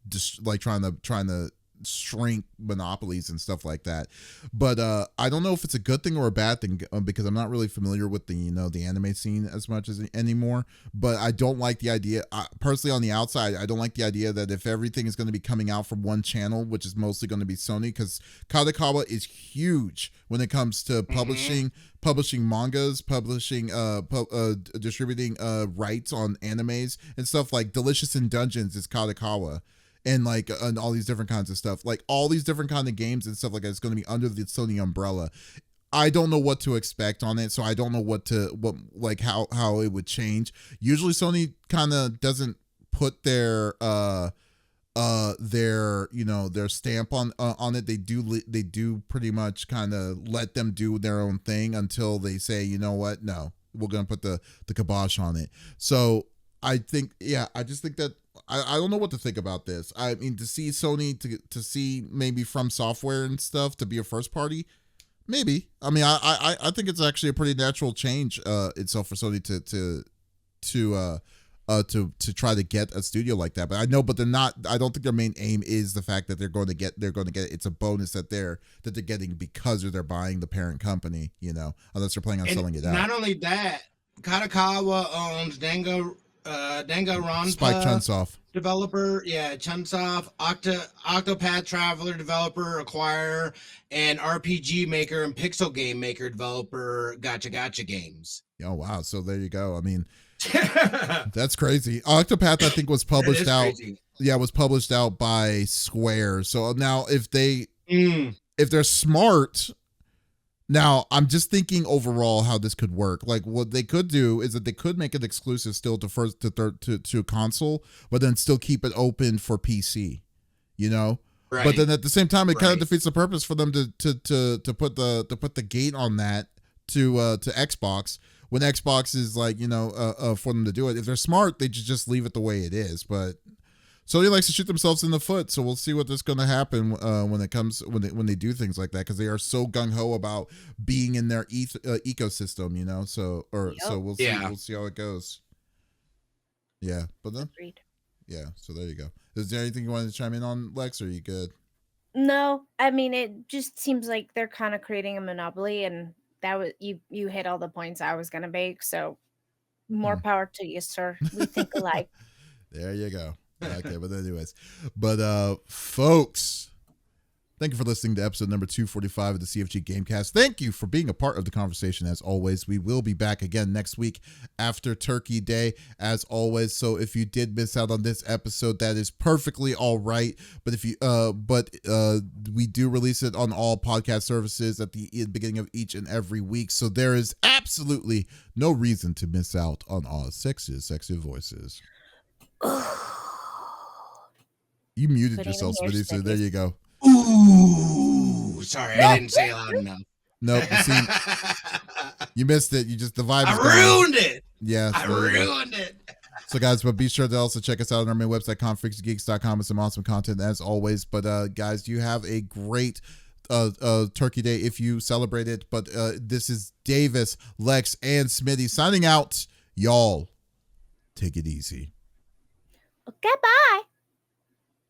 [SPEAKER 1] just like trying to shrink monopolies and stuff like that. But I don't know if it's a good thing or a bad thing because I'm not really familiar with the the anime scene as much as anymore. But I don't like the idea, personally on the outside, I don't like the idea that if everything is going to be coming out from one channel, which is mostly going to be Sony, because Kadokawa is huge when it comes to publishing mangas, distributing rights on animes and stuff. Like Delicious in Dungeons is Kadokawa. And and all these different kinds of stuff, like all these different kind of games and stuff like that, it's going to be under the Sony umbrella. I don't know what to expect on it, so I don't know how it would change. Usually Sony kind of doesn't put their stamp on it. They do pretty much kind of let them do their own thing until they say, you know what, no, we're going to put the kibosh on it. So I think, I just think that I don't know what to think about this. I mean, to see Sony, to see maybe From Software and stuff to be a first party, maybe. I mean, I think it's actually a pretty natural change itself for Sony to try to get a studio like that. But they're not. I don't think their main aim is the fact that they're going to get. It's a bonus that they're getting because they're buying the parent company. Unless they're planning on selling it out.
[SPEAKER 3] Not only that, Kadokawa owns Danganronpa
[SPEAKER 1] Spike Chunsoft
[SPEAKER 3] developer, Chunsoft, Octopath Traveler developer, acquirer, and RPG maker and pixel game maker developer Gacha Games.
[SPEAKER 1] Oh wow! So there you go. I mean, that's crazy. Octopath, I think, was published out. Crazy. Yeah, was published out by Square. So now, if they're smart. Now, I'm just thinking overall how this could work. Like, what they could do is that they could make it exclusive still to console, but then still keep it open for PC, Right. But then at the same time, it kind of defeats the purpose for them to put the gate on that to Xbox when Xbox is for them to do it. If they're smart, they just leave it the way it is. But Sony likes to shoot themselves in the foot, so we'll see what's going to happen when they do things like that, because they are so gung ho about being in their ecosystem, So we'll see. We'll see how it goes. Yeah, but then so there you go. Is there anything you wanted to chime in on, Lex? Or are you good?
[SPEAKER 2] No, I mean, it just seems like they're kind of creating a monopoly, and that was you hit all the points I was going to make. So more power to you, sir. We think alike.
[SPEAKER 1] There you go. Okay, but anyways, folks, thank you for listening to episode number 245 of the CFG Game Cast. Thank you for being a part of the conversation as always. We will be back again next week after Turkey Day as always. So if you did miss out on this episode, that is perfectly all right. But if you we do release it on all podcast services at the beginning of each and every week. So there is absolutely no reason to miss out on our sexy voices. You muted yourself, Smitty, so there you go.
[SPEAKER 3] Ooh, sorry, I didn't say it loud enough.
[SPEAKER 1] Nope, you missed it. The vibe is
[SPEAKER 3] gone. Ruined it.
[SPEAKER 1] Yeah,
[SPEAKER 3] I ruined it.
[SPEAKER 1] So guys, but be sure to also check us out on our main website, thecfg.bsky.social, with some awesome content as always. But guys, you have a great Turkey Day if you celebrate it. But this is Davis, Lex, and Smitty signing out. Y'all, take it easy.
[SPEAKER 2] Okay, bye.